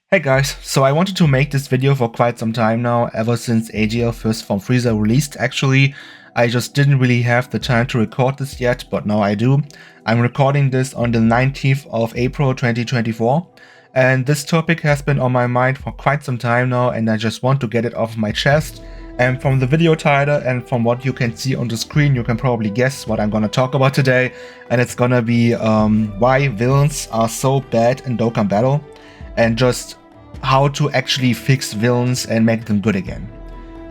Hey guys, so I wanted to make this video for quite some time now, ever since AGL First Form Freezer released actually. I just didn't really have the time to record this yet, but now I do. I'm recording this on the 19th of April 2024, and this topic has been on my mind for quite some time now, and I just want to get it off my chest. And from the video title and from what you can see on the screen, you can probably guess what I'm gonna talk about today, and it's gonna be why villains are so bad in Dokkan Battle, and just how to actually fix villains and make them good again.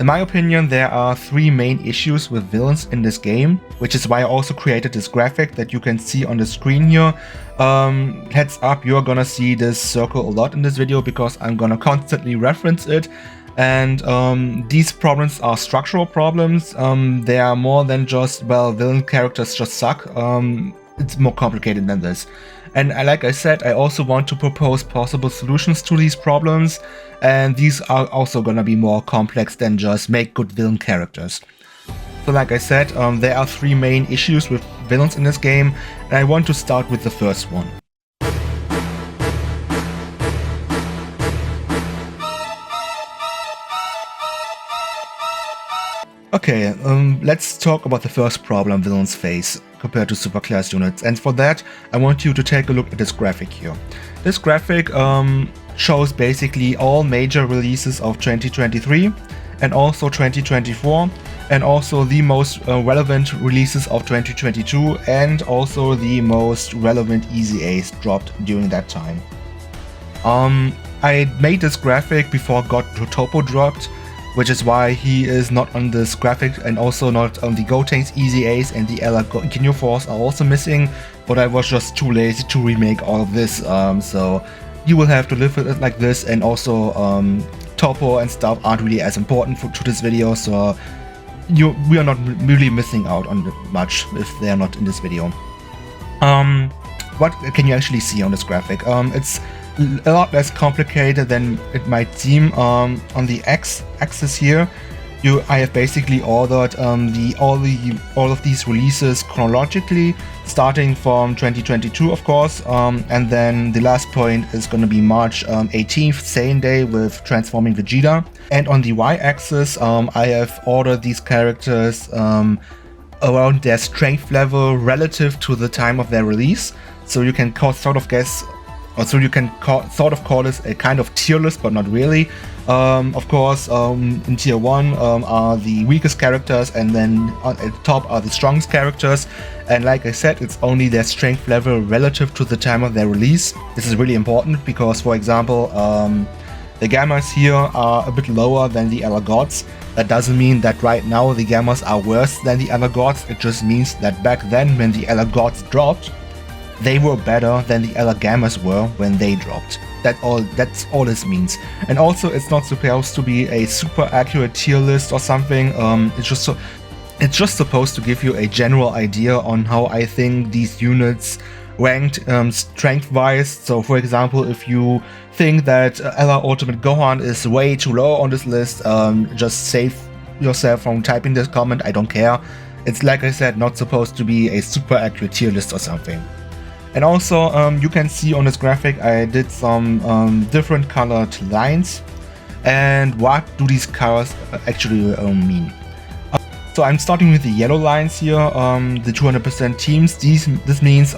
In my opinion, there are three main issues with villains in this game, which is why I also created this graphic that you can see on the screen here. Heads up, you're gonna see this circle a lot in this video because I'm gonna constantly reference it. And these problems are structural problems. They are more than just, well, villain characters just suck. It's more complicated than this. And like I said, I also want to propose possible solutions to these problems, and these are also gonna be more complex than just make good villain characters. So like I said, there are three main issues with villains in this game, and I want to start with the first one. Okay, let's talk about the first problem villains face compared to superclass units, and for that I want you to take a look at this graphic here. This graphic shows basically all major releases of 2023 and also 2024, and also the most relevant releases of 2022 and also the most relevant EZAs dropped during that time. I made this graphic before God Topo dropped, which is why he is not on this graphic, and also not on the Gotenks EZAs, and the Ella Ginyu Force are also missing, but I was just too lazy to remake all of this, so you will have to live with it like this, and also Topo and stuff aren't really as important to this video, so we are not really missing out on much if they are not in this video. What can you actually see on this graphic? It's a lot less complicated than it might seem. On the x-axis here, I have basically ordered all of these releases chronologically, starting from 2022, of course, and then the last point is going to be March 18th, Saiyan Day, with Transforming Vegeta. And on the y-axis, I have ordered these characters around their strength level relative to the time of their release, so you can sort of call this a kind of tier list, but not really. Of course, in tier 1 are the weakest characters, and then at the top are the strongest characters. And like I said, it's only their strength level relative to the time of their release. This is really important because, for example, the Gammas here are a bit lower than the Ella Gods. That doesn't mean that right now the Gammas are worse than the Ella Gods. It just means that back then, when the Ella Gods dropped, they were better than the Ella Gammas were when they dropped. That's all this means. And also, it's not supposed to be a super accurate tier list or something. It's just supposed to give you a general idea on how I think these units ranked strength-wise. So, for example, if you think that Ella Ultimate Gohan is way too low on this list, just save yourself from typing this comment. I don't care. It's, like I said, not supposed to be a super accurate tier list or something. And also, you can see on this graphic I did some different colored lines. And what do these colors actually mean? So I'm starting with the yellow lines here, the 200% teams. This means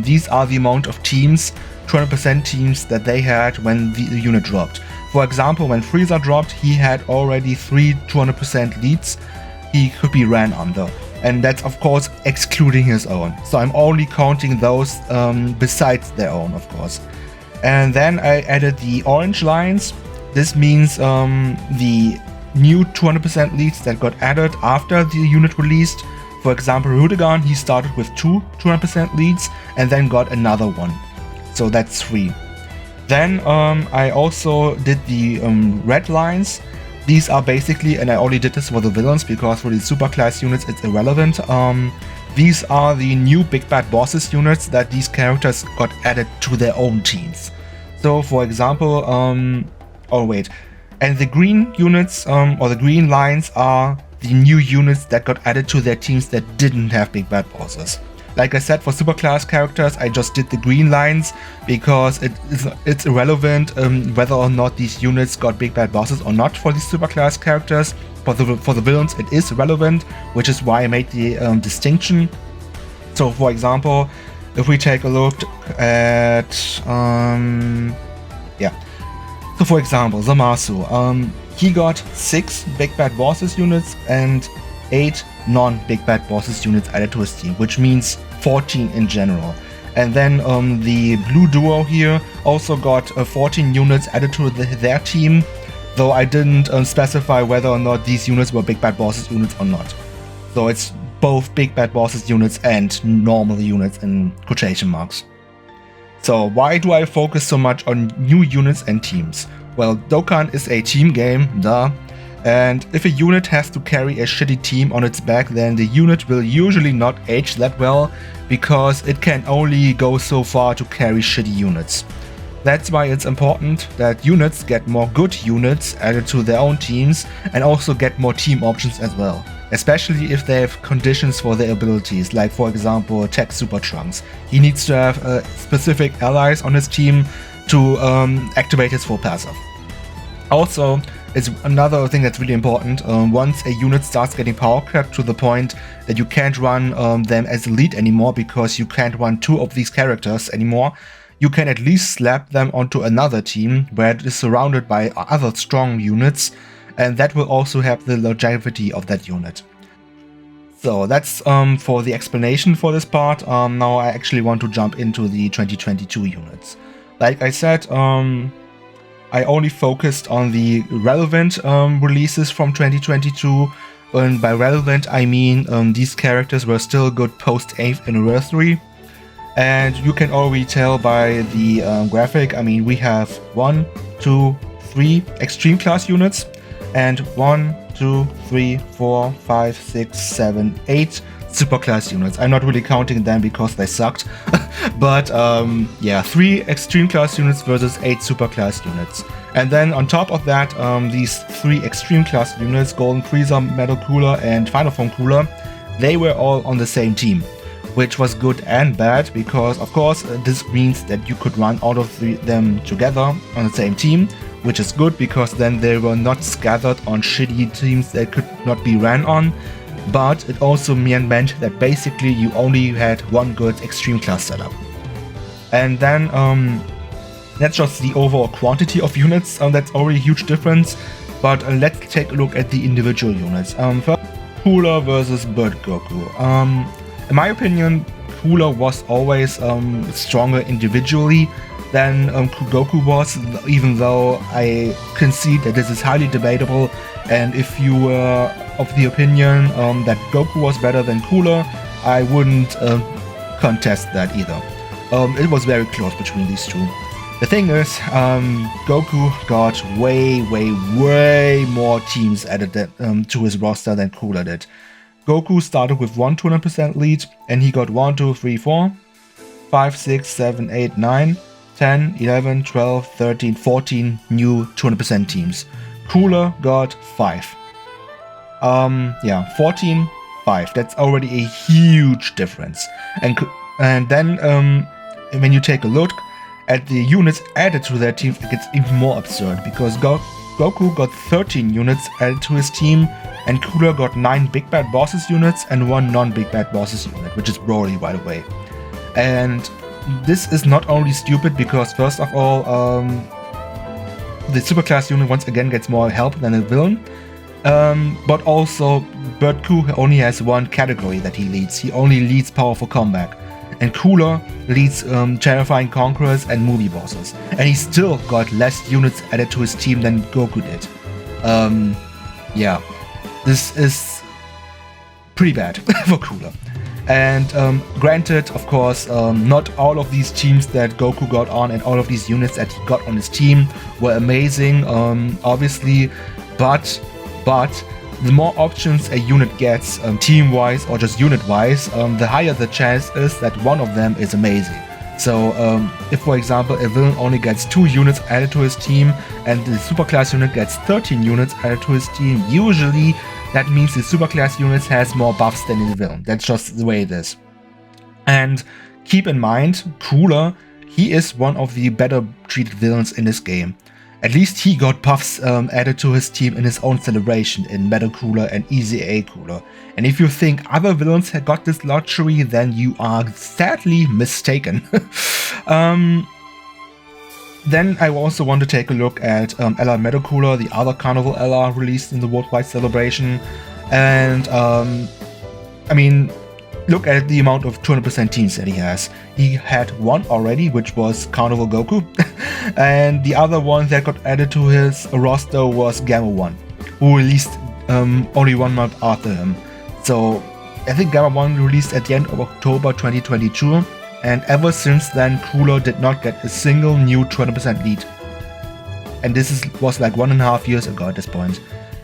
these are the amount of teams, 200% teams that they had when the unit dropped. For example, when Frieza dropped, he had already 3 200% leads he could be ran under. And that's of course excluding his own. So I'm only counting those besides their own, of course. And then I added the orange lines. This means the new 200% leads that got added after the unit released. For example, Rudegan, he started with 2 200% leads and then got another one. So that's 3. Then I also did the red lines. These are basically, and I only did this for the villains because for the superclass units it's irrelevant. These are the new Big Bad Bosses units that these characters got added to their own teams. So for example, and the green units, or the green lines, are the new units that got added to their teams that didn't have Big Bad Bosses. Like I said, for superclass characters, I just did the green lines because it's irrelevant whether or not these units got big bad bosses or not for these superclass characters. For the villains, it is relevant, which is why I made the distinction. So, for example, if we take a look at So for example, Zamasu, he got 6 big bad bosses units and 8 non-big bad bosses units added to his team, which means 14 in general. And then the blue duo here also got 14 units added to their team, though I didn't specify whether or not these units were big bad bosses units or not. So it's both big bad bosses units and normal units in quotation marks. So why do I focus so much on new units and teams? Well, Dokkan is a team game, duh. And if a unit has to carry a shitty team on its back, then the unit will usually not age that well, because it can only go so far to carry shitty units. That's why it's important that units get more good units added to their own teams and also get more team options as well. Especially if they have conditions for their abilities, like for example Tech Super Trunks. He needs to have specific allies on his team to activate his full passive. Also, it's another thing that's really important. Once a unit starts getting power capped to the point that you can't run them as a lead anymore because you can't run 2 of these characters anymore, you can at least slap them onto another team where it is surrounded by other strong units, and that will also help the longevity of that unit. So that's for the explanation for this part. Now I actually want to jump into the 2022 units. Like I said, I only focused on the relevant releases from 2022, and by relevant I mean these characters were still good post 8th anniversary. And you can already tell by the graphic, I mean we have 1, 2, 3 extreme class units, and 1, 2, 3, 4, 5, 6, 7, 8 superclass units. I'm not really counting them because they sucked. But yeah, 3 extreme class units versus 8 superclass units. And then on top of that, these 3 extreme class units, Golden Freezer, Metal Cooler and Final Form Cooler, they were all on the same team, which was good and bad because of course this means that you could run all of them together on the same team, which is good because then they were not scattered on shitty teams that could not be ran on. But it also meant that basically you only had one good extreme class setup. And then that's just the overall quantity of units, that's already a huge difference. But let's take a look at the individual units. First, Cooler versus Bird Goku. In my opinion, Cooler was always stronger individually than Goku was, even though I concede that this is highly debatable. And if you were of the opinion that Goku was better than Cooler, I wouldn't contest that either. It was very close between these two. The thing is, Goku got way more teams added to his roster than Cooler did. Goku started with 1 200% lead, and he got 1, 2, 3, 4, 5, 6, 7, 8, 9, 10, 11, 12, 13, 14 new 200% teams. Cooler got 5. Yeah, 14, 5. That's already a huge difference. And then when you take a look at the units added to their team, it gets even more absurd because Goku got 13 units added to his team, and Cooler got 9 big bad bosses units and 1 non-big bad bosses unit, which is Broly, by the way. And this is not only stupid because first of all, the superclass unit once again gets more help than a villain, but also Bird Goku only has 1 category that he leads. He only leads Powerful Combat, and Cooler leads Terrifying Conquerors and Movie Bosses, and he still got less units added to his team than Goku did. Yeah, this is pretty bad for Cooler. And granted, of course, not all of these teams that Goku got on and all of these units that he got on his team were amazing, obviously, but the more options a unit gets, team-wise or just unit-wise, the higher the chance is that one of them is amazing. So if, for example, a villain only gets 2 units added to his team and the superclass unit gets 13 units added to his team, usually that means the superclass units has more buffs than the villain. That's just the way it is. And keep in mind, Cooler, he is one of the better treated villains in this game. At least he got buffs added to his team in his own celebration in Metal Cooler and Easy A Cooler. And if you think other villains had got this luxury, then you are sadly mistaken. Then I also want to take a look at LR Metal Cooler, the other Carnival LR released in the Worldwide Celebration. And I mean, look at the amount of 200% teams that he has. He had one already, which was Carnival Goku. And the other one that got added to his roster was Gamma 1, who released only 1 month after him. So I think Gamma 1 released at the end of October 2022. And ever since then, Cooler did not get a single new 200% lead. And this was like 1.5 years ago at this point.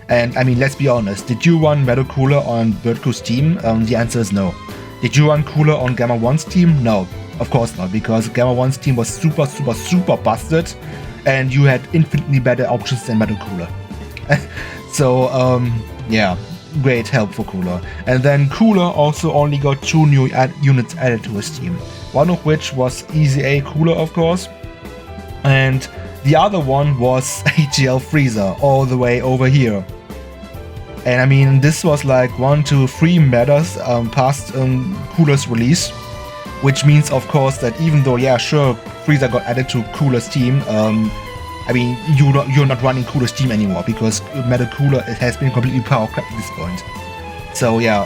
And I mean, let's be honest, did you run Metal Cooler on Birdco's team? The answer is no. Did you run Cooler on Gamma 1's team? No, of course not, because Gamma 1's team was super busted, and you had infinitely better options than Metal Cooler. So, yeah, great help for Cooler. And then Cooler also only got 2 new units added to his team. One of which was Easy A Cooler, of course, and the other one was AGL Freezer, all the way over here. And I mean, this was like 1 to 3 metas past Cooler's release, which means, of course, that even though, yeah, sure, Freezer got added to Cooler's team, I mean, you're not running Cooler's team anymore, because Metal Cooler has been completely power capped at this point. So yeah,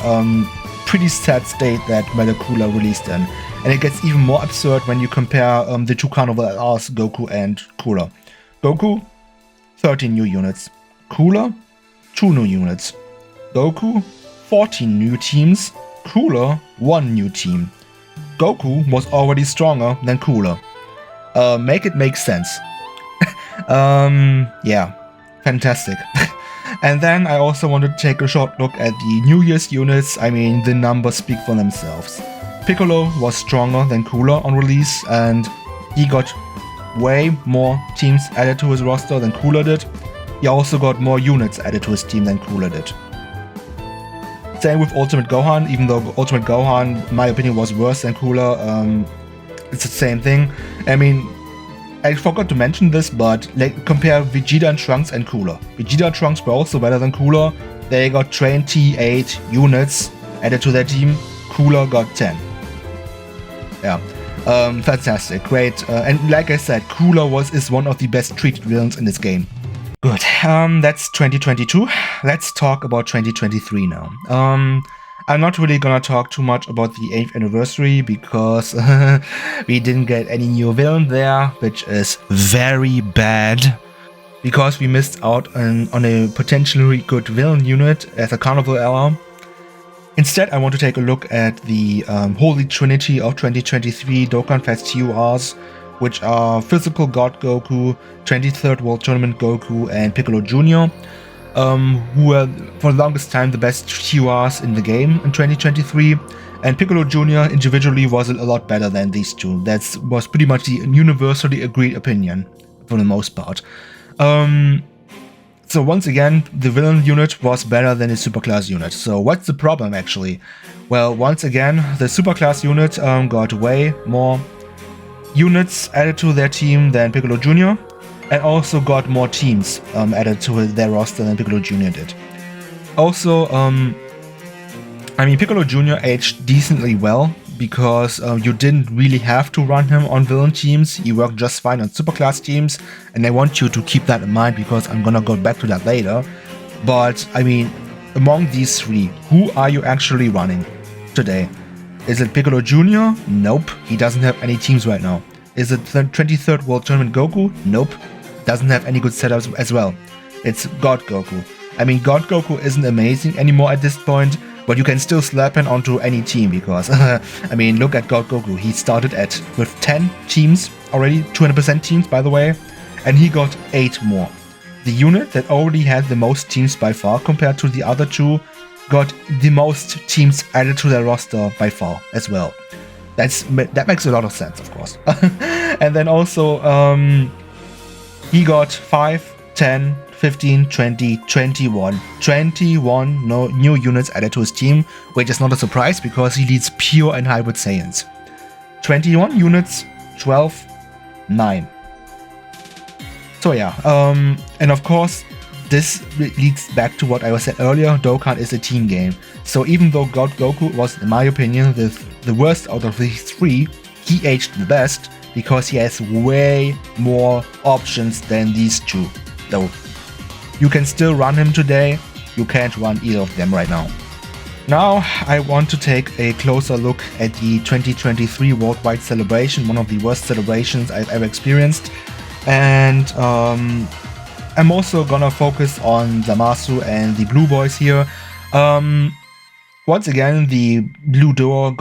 pretty sad state that Metal Cooler released then. And it gets even more absurd when you compare the 2 Carnival LRs, Goku and Cooler. Goku, 13 new units. Cooler, 2 new units. Goku, 14 new teams. Cooler, 1 new team. Goku was already stronger than Cooler. Make it make sense. Yeah, fantastic. And then I also want to take a short look at the New Year's units. I mean, the numbers speak for themselves. Piccolo was stronger than Cooler on release, and he got way more teams added to his roster than Cooler did. He also got more units added to his team than Cooler did. Same with Ultimate Gohan, even though Ultimate Gohan, in my opinion, was worse than Cooler. It's the same thing. I mean, I forgot to mention this, but like, compare Vegeta and Trunks and Cooler. Vegeta and Trunks were also better than Cooler. They got 28 units added to their team. Cooler got 10. Yeah, fantastic, great. And like I said, Cooler is one of the best treated villains in this game. Good. That's 2022. Let's talk about 2023 now. I'm not really gonna talk too much about the 8th anniversary because we didn't get any new villain there, which is very bad. Because we missed out on a potentially good villain unit as a Carnival LR. Instead, I want to take a look at the Holy Trinity of 2023 Dokkan Fest TURs, which are Physical God Goku, 23rd World Tournament Goku, and Piccolo Jr., who were for the longest time the best TURs in the game in 2023. And Piccolo Jr. individually was a lot better than these two. That was pretty much the universally agreed opinion for the most part. So once again, the villain unit was better than the superclass unit. So what's the problem actually? Well, once again, the superclass unit got way more units added to their team than Piccolo Jr. and also got more teams added to their roster than Piccolo Jr. did. Also, I mean, Piccolo Jr. aged decently well because you didn't really have to run him on villain teams. He worked just fine on superclass teams, and I want you to keep that in mind because I'm gonna go back to that later. But I mean, among these 3, who are you actually running today? Is it Piccolo Jr.? Nope, he doesn't have any teams right now. Is it the 23rd World Tournament Goku? Nope, doesn't have any good setups as well. It's God Goku. I mean, God Goku isn't amazing anymore at this point, but you can still slap him onto any team because, I mean, look at God Goku. He started with 10 teams already, 200% teams by the way, and he got 8 more. The unit that already had the most teams by far compared to the other 2 got the most teams added to their roster by far as well. That makes a lot of sense, of course. And then also, he got 5, 10, 15, 20, 21. 21 no new units added to his team, which is not a surprise because he leads pure and hybrid Saiyans. 21 units, 12, 9. So yeah, and of course, this leads back to what I said earlier, Dokkan is a team game. So even though God Goku was, in my opinion, the worst out of these three, he aged the best because he has way more options than these two. Though you can still run him today, you can't run either of them right now. Now I want to take a closer look at the 2023 Worldwide Celebration, one of the worst celebrations I've ever experienced. And I'm also gonna focus on Zamasu and the Blue Boys here. Once again, the Blue Duo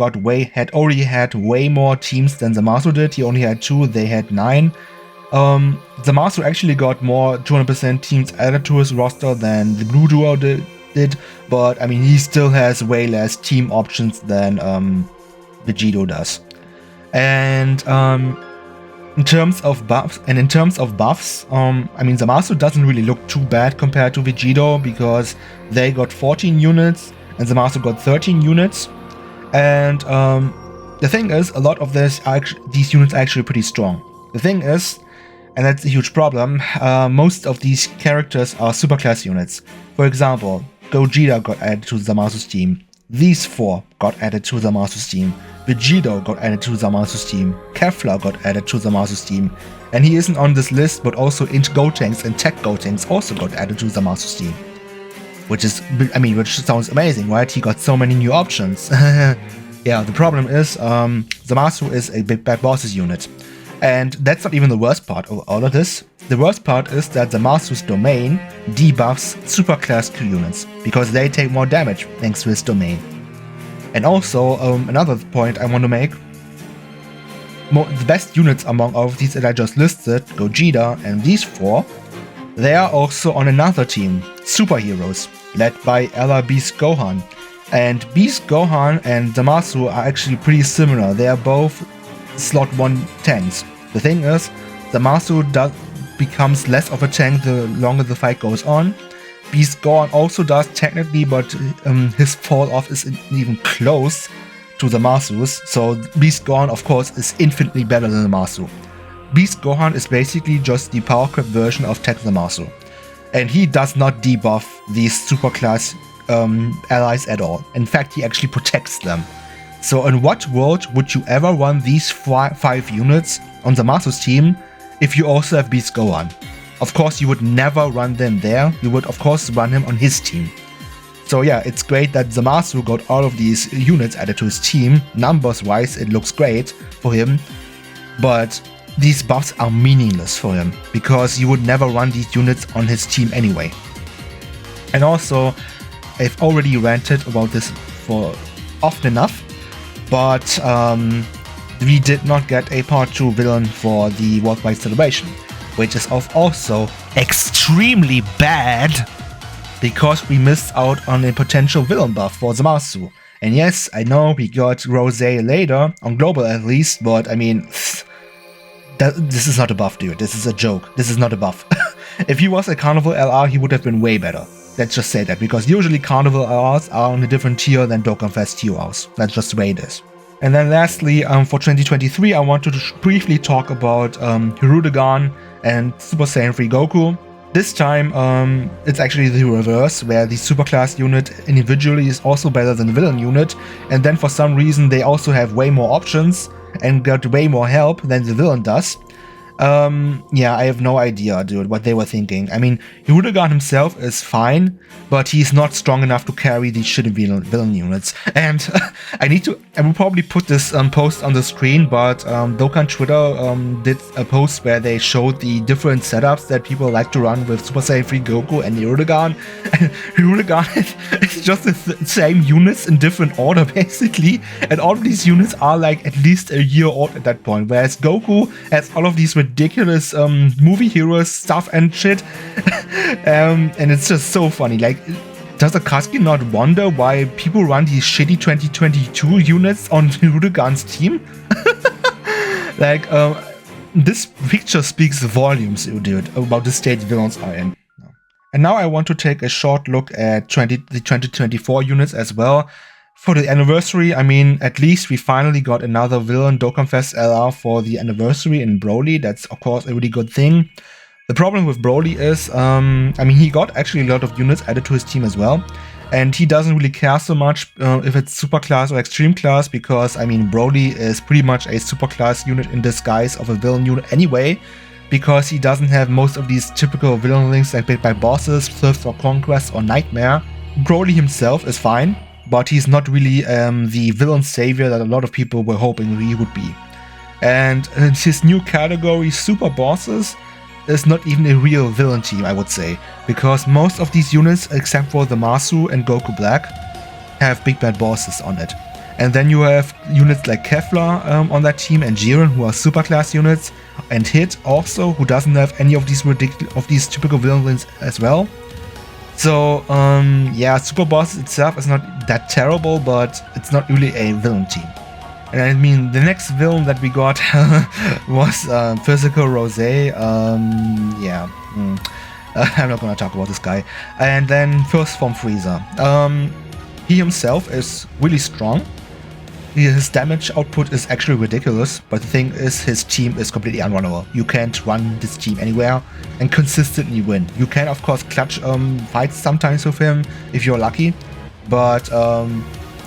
had already had way more teams than Zamasu did. He only had 2, they had 9. Zamasu actually got more 200% teams added to his roster than the Blue Duo did, but I mean, he still has way less team options than Vegito does. And in terms of buffs, I mean, Zamasu doesn't really look too bad compared to Vegito because they got 14 units and Zamasu got 13 units. And the thing is, a lot of these units are actually pretty strong. The thing is, and that's a huge problem, most of these characters are superclass units. For example, Gogeta got added to Zamasu's team. These 4 got added to Zamasu's team. Vegito got added to Zamasu's team. Kefla got added to Zamasu's team. And he isn't on this list, but also Int Gotenks and Tech Gotenks also got added to Zamasu's team. Which sounds amazing, right? He got so many new options. Yeah, the problem is, Zamasu is a Big Bad Bosses unit. And that's not even the worst part of all of this. The worst part is that Zamasu's domain debuffs superclass Q units, because they take more damage thanks to his domain. And also, another point I want to make, the best units among all of these that I just listed, Gogeta and these 4, they are also on another team, Superheroes, led by Ella Beast Gohan. And Beast Gohan and Zamasu are actually pretty similar, they are both slot 1 tanks. The thing is, Zamasu becomes less of a tank the longer the fight goes on. Beast Gohan also does technically, but his fall off isn't even close to Zamasu's, so Beast Gohan of course is infinitely better than Zamasu. Beast Gohan is basically just the power creep version of Tech Zamasu, and he does not debuff these superclass allies at all. In fact, he actually protects them. So in what world would you ever run these 5 units on Zamasu's team if you also have Beast Gohan? Of course, you would never run them there, you would of course run him on his team. So yeah, it's great that Zamasu got all of these units added to his team. Numbers wise, it looks great for him, but these buffs are meaningless for him, because you would never run these units on his team anyway. And also, I've already ranted about this for often enough, but we did not get a part 2 villain for the Worldwide Celebration, which is also extremely bad, because we missed out on a potential villain buff for Zamasu. And yes, I know we got Rosé later, on global at least, but I mean, this is not a buff, dude. This is a joke. This is not a buff. If he was a Carnival LR, he would have been way better. Let's just say that, because usually Carnival LRs are on a different tier than Dokkan Fest TORs. That's just the way it is. And then lastly, for 2023, I wanted to briefly talk about Hirudegarn and Super Saiyan 3 Goku. This time, it's actually the reverse, where the superclass unit individually is also better than the villain unit, and then for some reason they also have way more options and got way more help than the villain does. Yeah, I have no idea, dude, what they were thinking. I mean, Hirudegarn himself is fine, but he's not strong enough to carry these shitty villain units. And I will probably put this post on the screen, but Dokkan Twitter did a post where they showed the different setups that people like to run with Super Saiyan 3 Goku and Hirudegarn. And Hirudegarn is just the same units in different order, basically. And all of these units are like at least a year old at that point, whereas Goku has all of these ridiculous movie heroes stuff and shit. And it's just so funny. Like, does Akatsuki not wonder why people run these shitty 2022 units on Hirudegarn's team? Like, this picture speaks volumes, dude, about the state villains are in. And now I want to take a short look at the 2024 units as well. For the anniversary, I mean, at least we finally got another villain Dokkan Fest LR for the anniversary in Broly. That's, of course, a really good thing. The problem with Broly is, I mean, he got actually a lot of units added to his team as well. And he doesn't really care so much if it's super class or extreme class, because, I mean, Broly is pretty much a super class unit in disguise of a villain unit anyway, because he doesn't have most of these typical villain links like picked by bosses, Thirst for Conquest or Nightmare. Broly himself is fine, but he's not really the villain savior that a lot of people were hoping he would be. And his new category, Super Bosses, is not even a real villain team, I would say, because most of these units, except for the Masu and Goku Black, have big bad bosses on it. And then you have units like Kefla on that team, and Jiren, who are super class units, and Hit also, who doesn't have any of these typical villains as well. So yeah, Super Boss itself is not that terrible, but it's not really a villain team. And I mean, the next villain that we got was Physical Rose. Yeah, I'm not gonna talk about this guy. And then First Form Frieza. He himself is really strong. His damage output is actually ridiculous, but the thing is, his team is completely unrunnable. You can't run this team anywhere and consistently win. You can, of course, clutch fights sometimes with him if you're lucky, but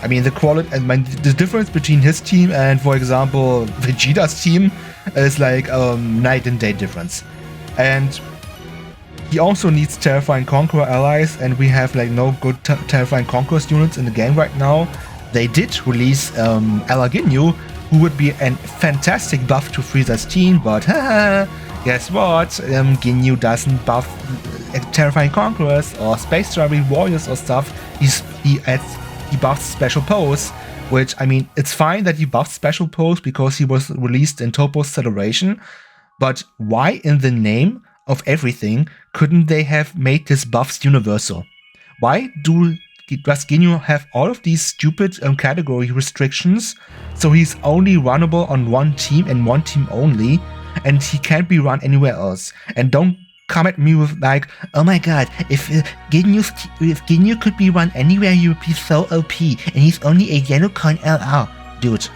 I mean, the quality, the difference between his team and, for example, Vegeta's team is like night and day difference. And he also needs Terrifying Conqueror allies, and we have like no good Terrifying Conquerors units in the game right now. They did release Ella Ginyu, who would be a fantastic buff to Frieza's team, but guess what? Ginyu doesn't buff Terrifying Conquerors or Space Traveling Warriors or stuff. He buffs Special Pose, which, I mean, it's fine that he buffs Special Pose because he was released in Topo's Celebration, but why in the name of everything couldn't they have made his buffs universal? Why does Ginyu have all of these stupid category restrictions, so he's only runnable on one team and one team only, and he can't be run anywhere else? And don't come at me with like, oh my god, if Ginyu could be run anywhere, he would be so OP, and he's only a yellow coin LR. Dude.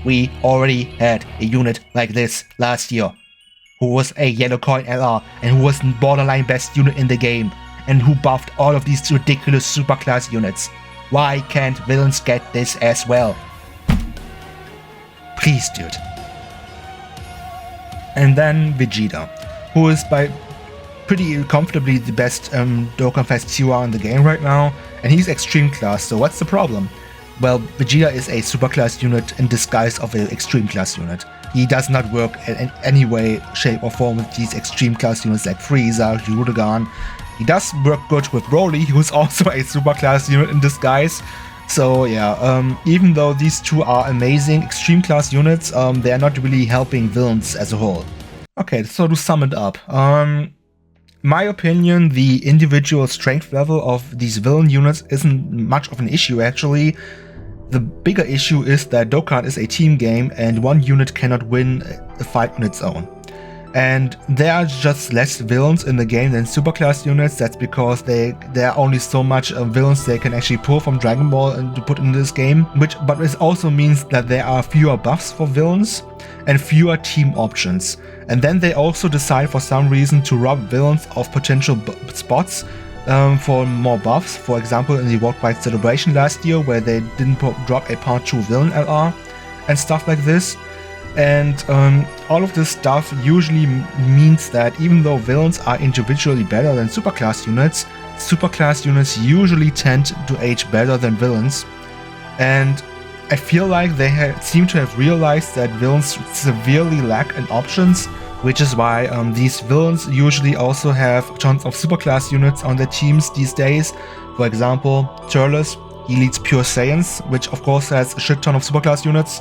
We already had a unit like this last year, who was a yellow coin LR, and who was the borderline best unit in the game, and who buffed all of these ridiculous super class units. Why can't villains get this as well? Please, dude. And then Vegeta, who is by pretty comfortably the best Dokkan Fest Tiwa in the game right now, and he's extreme class, so what's the problem? Well, Vegeta is a super class unit in disguise of an extreme class unit. He does not work in any way, shape or form with these extreme class units like Frieza, Uragan. He does work good with Broly, who's also a super class unit in disguise. So yeah, even though these two are amazing extreme class units, they are not really helping villains as a whole. Okay, so to sum it up, my opinion, the individual strength level of these villain units isn't much of an issue actually. The bigger issue is that Dokkan is a team game and one unit cannot win a fight on its own. And there are just less villains in the game than superclass units. That's because there are only so much villains they can actually pull from Dragon Ball and to put in this game. But it also means that there are fewer buffs for villains and fewer team options. And then they also decide for some reason to rob villains of potential spots for more buffs. For example, in the Worldwide Celebration last year, where they didn't drop a Part 2 villain LR and stuff like this. And all of this stuff usually means that even though villains are individually better than superclass units usually tend to age better than villains. And I feel like they seem to have realized that villains severely lack in options, which is why these villains usually also have tons of superclass units on their teams these days. For example, Turles, he leads Pure Saiyans, which of course has a shit ton of superclass units.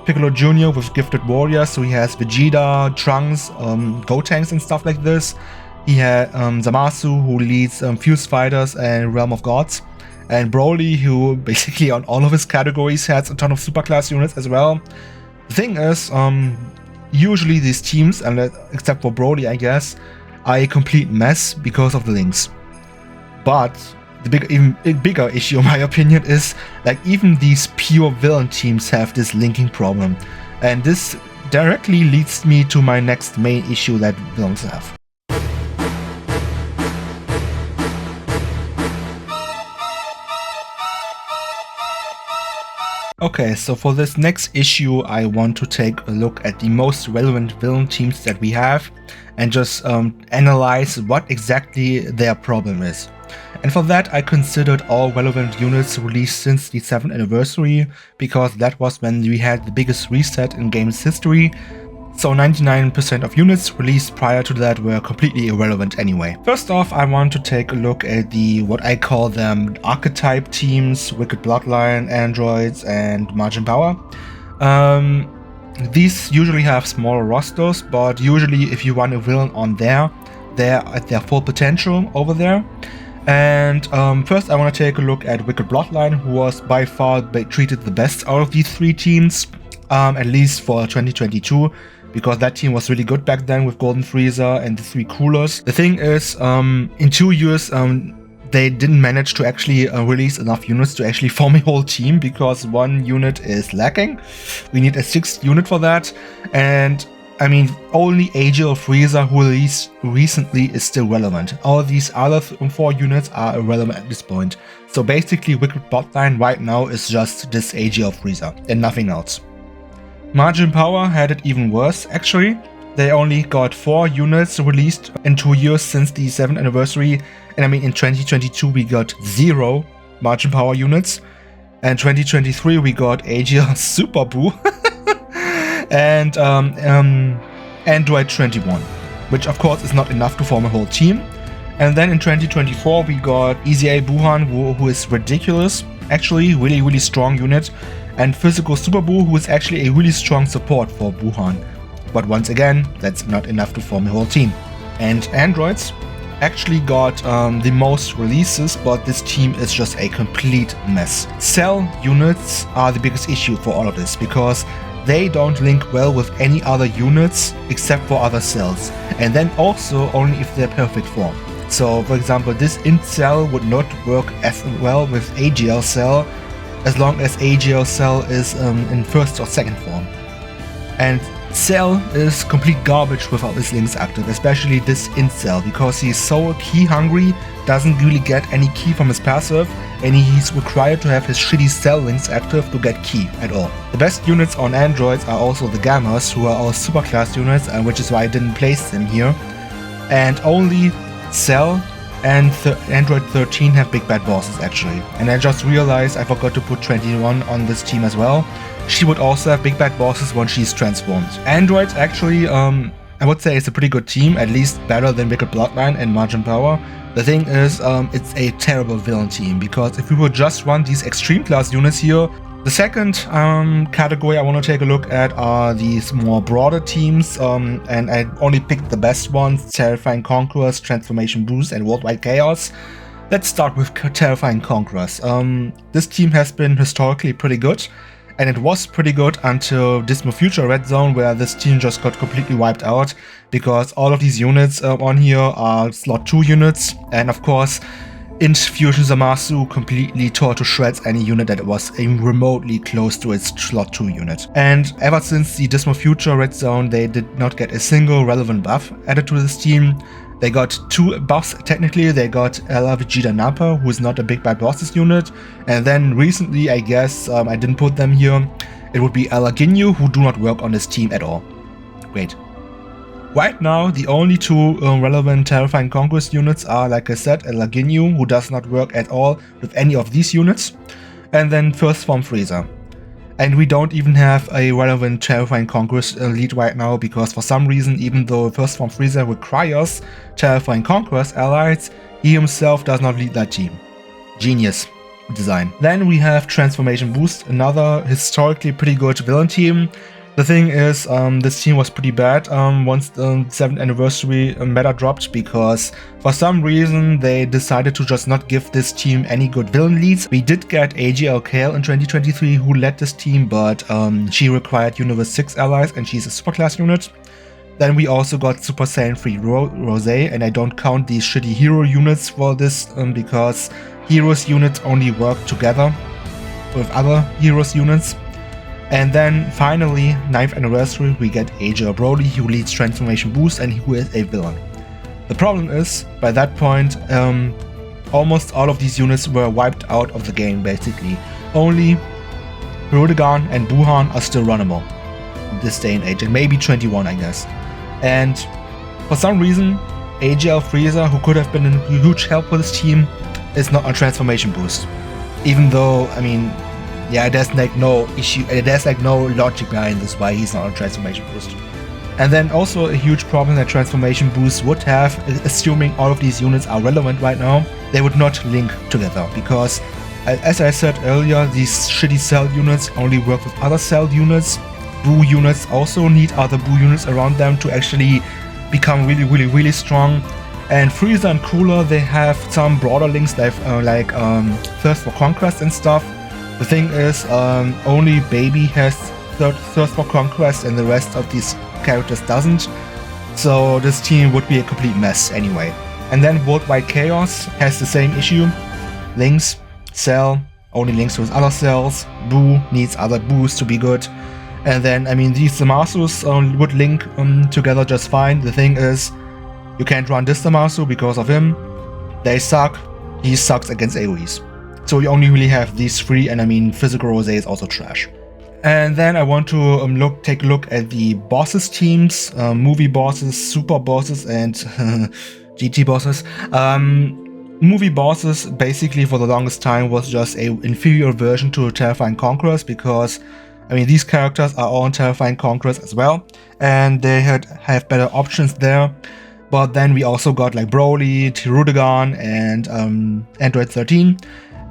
Piccolo Jr. with Gifted Warrior, so he has Vegeta, Trunks, Gotenks and stuff like this. He had Zamasu, who leads Fuse Fighters and Realm of Gods. And Broly, who basically on all of his categories has a ton of superclass units as well. The thing is, usually these teams, except for Broly I guess, are a complete mess because of the links. But the even bigger issue in my opinion is like even these pure villain teams have this linking problem. And this directly leads me to my next main issue that villains have. Okay, so for this next issue I want to take a look at the most relevant villain teams that we have and just analyze what exactly their problem is. And for that I considered all relevant units released since the 7th anniversary, because that was when we had the biggest reset in game's history. So 99% of units released prior to that were completely irrelevant anyway. First off, I want to take a look at the what I call them archetype teams, Wicked Bloodline, Androids, and Margin Power. These usually have smaller rosters, but usually if you run a villain on there, they're at their full potential over there. And first I want to take a look at Wicked Bloodline, who was by far treated the best out of these three teams, at least for 2022. Because that team was really good back then with Golden Frieza and the three coolers. The thing is, in 2 years, they didn't manage to actually release enough units to actually form a whole team, because one unit is lacking. We need a 6th unit for that. And I mean, only AGL Frieza, who released recently, is still relevant. All these other 4 units are irrelevant at this point. So basically, Wicked Bloodline right now is just this AGL Frieza and nothing else. Margin Power had it even worse, actually. They only got 4 units released in 2 years since the 7th anniversary. And I mean, in 2022 we got 0 Margin Power units. And 2023 we got AGL Super Buu and Android 21, which of course is not enough to form a whole team. And then in 2024 we got EZA Buhan, who is ridiculous, actually, really strong unit. And Physical Super Buu, who is actually a really strong support for Buhan. But once again, that's not enough to form a whole team. And Androids actually got the most releases, but this team is just a complete mess. Cell units are the biggest issue for all of this, because they don't link well with any other units except for other cells. And then also only if they're perfect form. So for example, this Int cell would not work as well with AGL cell, as long as AGL cell is in 1st or 2nd form. And Cell is complete garbage without his links active, especially this Int cell, because he's so key hungry, doesn't really get any key from his passive, and he's required to have his shitty cell links active to get key at all. The best units on Androids are also the Gammas, who are all superclass units, which is why I didn't place them here. And only Cell and Android 13 have big bad bosses actually. And I just realized I forgot to put 21 on this team as well. She would also have big bad bosses once she's transformed. Android actually, I would say it's a pretty good team, at least better than Wicked Bloodline and Margin Power. The thing is, it's a terrible villain team, because if we would just run these extreme class units here. The second category I want to take a look at are these more broader teams, and I only picked the best ones: Terrifying Conquerors, Transformation Boost, and Worldwide Chaos. Let's start with Terrifying Conquerors. This team has been historically pretty good, and it was pretty good until Dismal Future Red Zone, where this team just got completely wiped out, because all of these units on here are slot 2 units, and of course Int Fusion Zamasu completely tore to shreds any unit that was even remotely close to its slot 2 unit. And ever since the Dismal Future Red Zone, they did not get a single relevant buff added to this team. They got 2 buffs technically. They got Ella Vegeta Nappa, who is not a big bad bosses unit, and then recently, I guess, I didn't put them here, it would be Ella Ginyu, who do not work on this team at all. Wait. Right now, the only 2 relevant Terrifying Conquest units are, like I said, Ella Ginyu, who does not work at all with any of these units, and then First Form Frieza. And we don't even have a relevant Terrifying Conquest lead right now, because for some reason, even though First Form Frieza requires Terrifying Conquest allies, he himself does not lead that team. Genius design. Then we have Transformation Boost, another historically pretty good villain team. The thing is, this team was pretty bad once the 7th anniversary meta dropped, because for some reason they decided to just not give this team any good villain leads. We did get AGL Kale in 2023 who led this team, but she required Universe 6 allies and she's a superclass unit. Then we also got Super Saiyan 3 Rose, and I don't count these shitty hero units for this because heroes units only work together with other heroes units. And then finally, 9th anniversary, we get AJ Broly, who leads Transformation Boost and who is a villain. The problem is, by that point, almost all of these units were wiped out of the game basically. Only Rudegan and Buhan are still runnable this day and age, and maybe 21 I guess. And for some reason, AGL Frieza, who could have been a huge help for this team, is not on Transformation Boost. Even though, I mean, yeah, there's like no issue, there's like no logic behind this why he's not on Transformation Boost. And then also a huge problem that Transformation Boost would have, assuming all of these units are relevant right now, they would not link together, because as I said earlier, these shitty Cell units only work with other Cell units. Boo units also need other Boo units around them to actually become really strong. And Frieza and Cooler, they have some broader links like Thirst for Conquest and stuff. The thing is, only Baby has Thirst for Conquest and the rest of these characters doesn't. So this team would be a complete mess anyway. And then Worldwide Chaos has the same issue. Links, Cell, only links with other cells. Boo needs other Boos to be good. And then, I mean, these Zamasus would link together just fine. The thing is, you can't run this Zamasu because of him. They suck. He sucks against AoEs. So you only really have these three, and I mean, Physical Rose is also trash. And then I want to take a look at the bosses teams, movie bosses, super bosses, and GT bosses. Movie bosses, basically for the longest time, was just an inferior version to Terrifying Conquerors, because I mean, these characters are all Terrifying Conquerors as well, and they have better options there. But then we also got like Broly, Rudegan, and Android 13.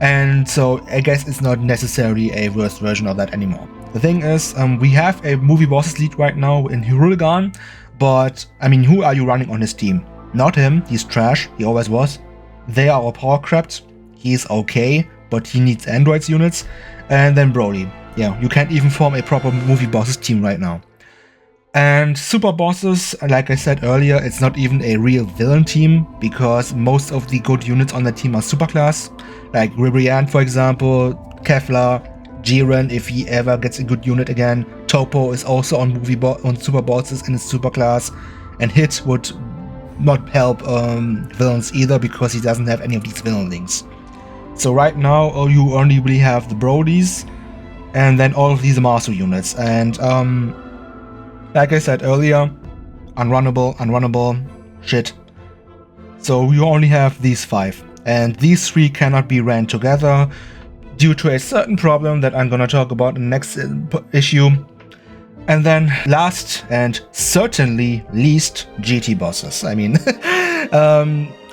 And so I guess it's not necessarily a worse version of that anymore. The thing is, we have a movie bosses lead right now in Rudegan, but I mean, who are you running on his team? Not him, he's trash, he always was. They are all power crapped, he's okay, but he needs androids units. And then Broly. Yeah, you can't even form a proper movie bosses team right now. And super bosses, like I said earlier, it's not even a real villain team, because most of the good units on the team are superclass. Like Ribrianne, for example, Kefla, Jiren, if he ever gets a good unit again. Topo is also on super bosses and is superclass. And Hit would not help villains either, because he doesn't have any of these villain links. So right now, you only really have the Brodies, and then all of these Amasu units. And like I said earlier, unrunnable, shit. So you only have these 5. And these 3 cannot be ran together due to a certain problem that I'm gonna talk about in the next issue. And then last and certainly least, GT bosses. I mean,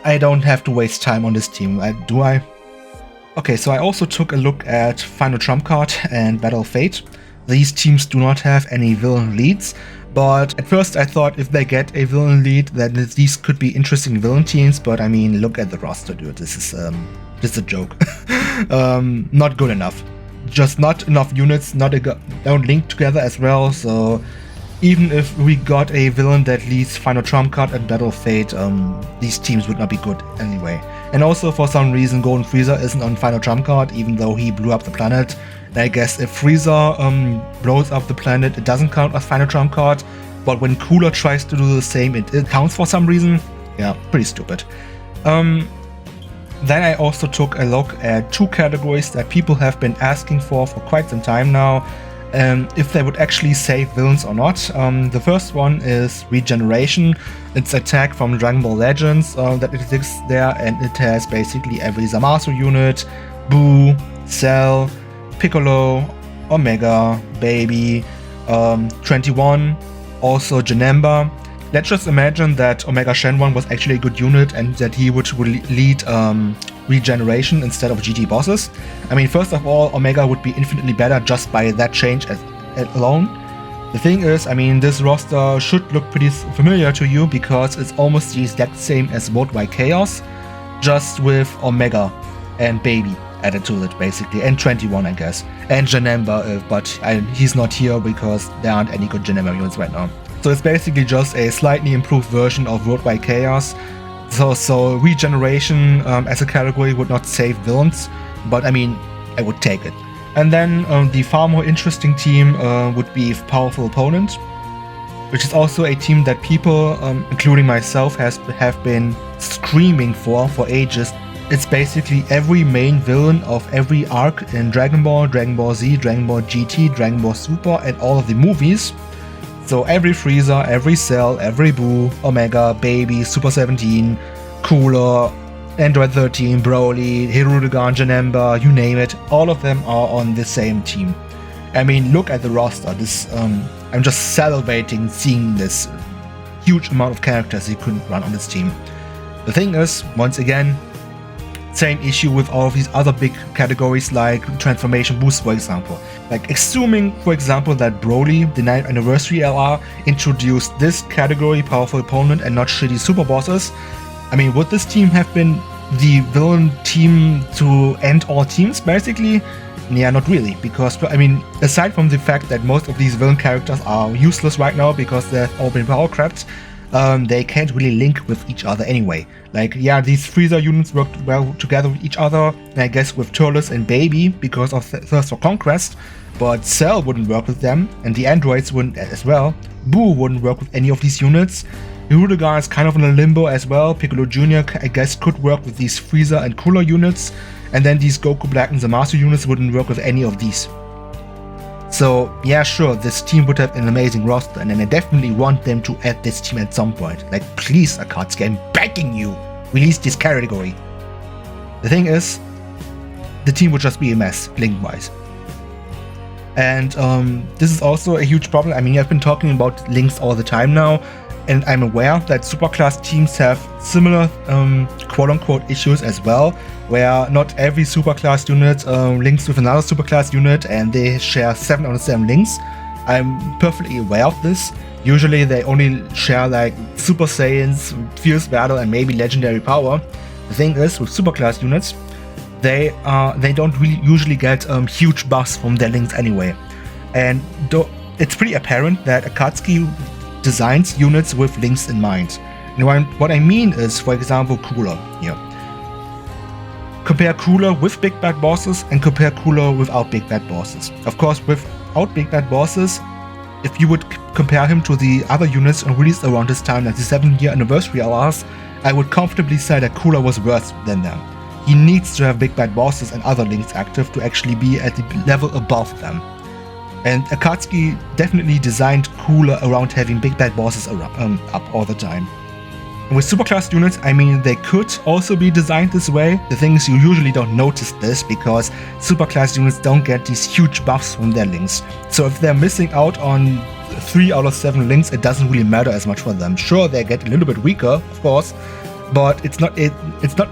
I don't have to waste time on this team, do I? Okay, so I also took a look at Final Trump Card and Battle Fate. These teams do not have any villain leads, but at first I thought if they get a villain lead, then these could be interesting villain teams, but I mean, look at the roster, dude. This is a joke. Not good enough. Just not enough units, don't link together as well, so even if we got a villain that leads Final Trump Card and Battle Fate, these teams would not be good anyway. And also, for some reason, Golden Frieza isn't on Final Trump Card, even though he blew up the planet. And I guess if Frieza blows up the planet, it doesn't count as Final Trump Card, but when Cooler tries to do the same, it counts for some reason. Yeah, pretty stupid. Then I also took a look at 2 categories that people have been asking for quite some time now, if they would actually save villains or not. The first one is Regeneration. It's attack from Dragon Ball Legends that exists there, and it has basically every Zamasu unit, Boo, Cell, Piccolo, Omega, Baby, 21, also Janemba. Let's just imagine that Omega Shenron was actually a good unit and that he would lead Regeneration instead of GT bosses. I mean, first of all, Omega would be infinitely better just by that change alone. The thing is, I mean, this roster should look pretty familiar to you because it's almost the exact same as Worldwide Chaos, just with Omega and Baby added to it, basically, and 21, I guess, and Janemba, but he's not here because there aren't any good Janemba units right now. So it's basically just a slightly improved version of Worldwide Chaos. So regeneration as a category would not save villains, but I mean, I would take it. And then the far more interesting team would be Powerful Opponent, which is also a team that people, including myself, have been screaming for ages. It's basically every main villain of every arc in Dragon Ball, Dragon Ball Z, Dragon Ball GT, Dragon Ball Super, and all of the movies. So every Frieza, every Cell, every Buu, Omega, Baby, Super 17, Cooler, Android 13, Broly, Hirudegarn, Janemba, you name it, all of them are on the same team. I mean, look at the roster. This I'm just salivating seeing this huge amount of characters you couldn't run on this team. The thing is, once again, same issue with all of these other big categories like Transformation Boost, for example. Like, assuming, for example, that Broly, the 9th Anniversary LR, introduced this category, Powerful Opponent, and not shitty super bosses, I mean, would this team have been the villain team to end all teams, basically? Yeah, not really, because, I mean, aside from the fact that most of these villain characters are useless right now because they've all been power crept, they can't really link with each other anyway. Like, yeah, these Frieza units work well together with each other, and I guess with Turles and Baby because of Thirst for Conquest, but Cell wouldn't work with them, and the androids wouldn't as well. Buu wouldn't work with any of these units. Hirudegarn is kind of in a limbo as well. Piccolo Jr. I guess could work with these Frieza and Cooler units, and then these Goku Black and Zamasu units wouldn't work with any of these. So yeah, sure, this team would have an amazing roster, and I definitely want them to add this team at some point. Like, please, Akatsuki, I'm begging you, release this category. The thing is, the team would just be a mess, link-wise. And this is also a huge problem. I mean, I've been talking about links all the time now, and I'm aware that superclass teams have similar quote-unquote issues as well, where not every superclass unit links with another superclass unit and they share 7 out of 7 links. I'm perfectly aware of this. Usually they only share like Super Saiyans, Fierce Battle, and maybe Legendary Power. The thing is, with superclass units, they don't really usually get huge buffs from their links anyway. And it's pretty apparent that Akatsuki designs units with links in mind. And what I mean is, for example, Cooler here. Compare Cooler with Big Bad Bosses and compare Cooler without Big Bad Bosses. Of course, without Big Bad Bosses, if you would compare him to the other units released around this time, like the 7th-year anniversary LRs, I would comfortably say that Cooler was worse than them. He needs to have Big Bad Bosses and other links active to actually be at the level above them. And Akatsuki definitely designed Cooler around having Big Bad Bosses up all the time. And with superclass units, I mean, they could also be designed this way. The thing is, you usually don't notice this because superclass units don't get these huge buffs from their links. So if they're missing out on 3 out of 7 links, it doesn't really matter as much for them. Sure, they get a little bit weaker, of course, but it's not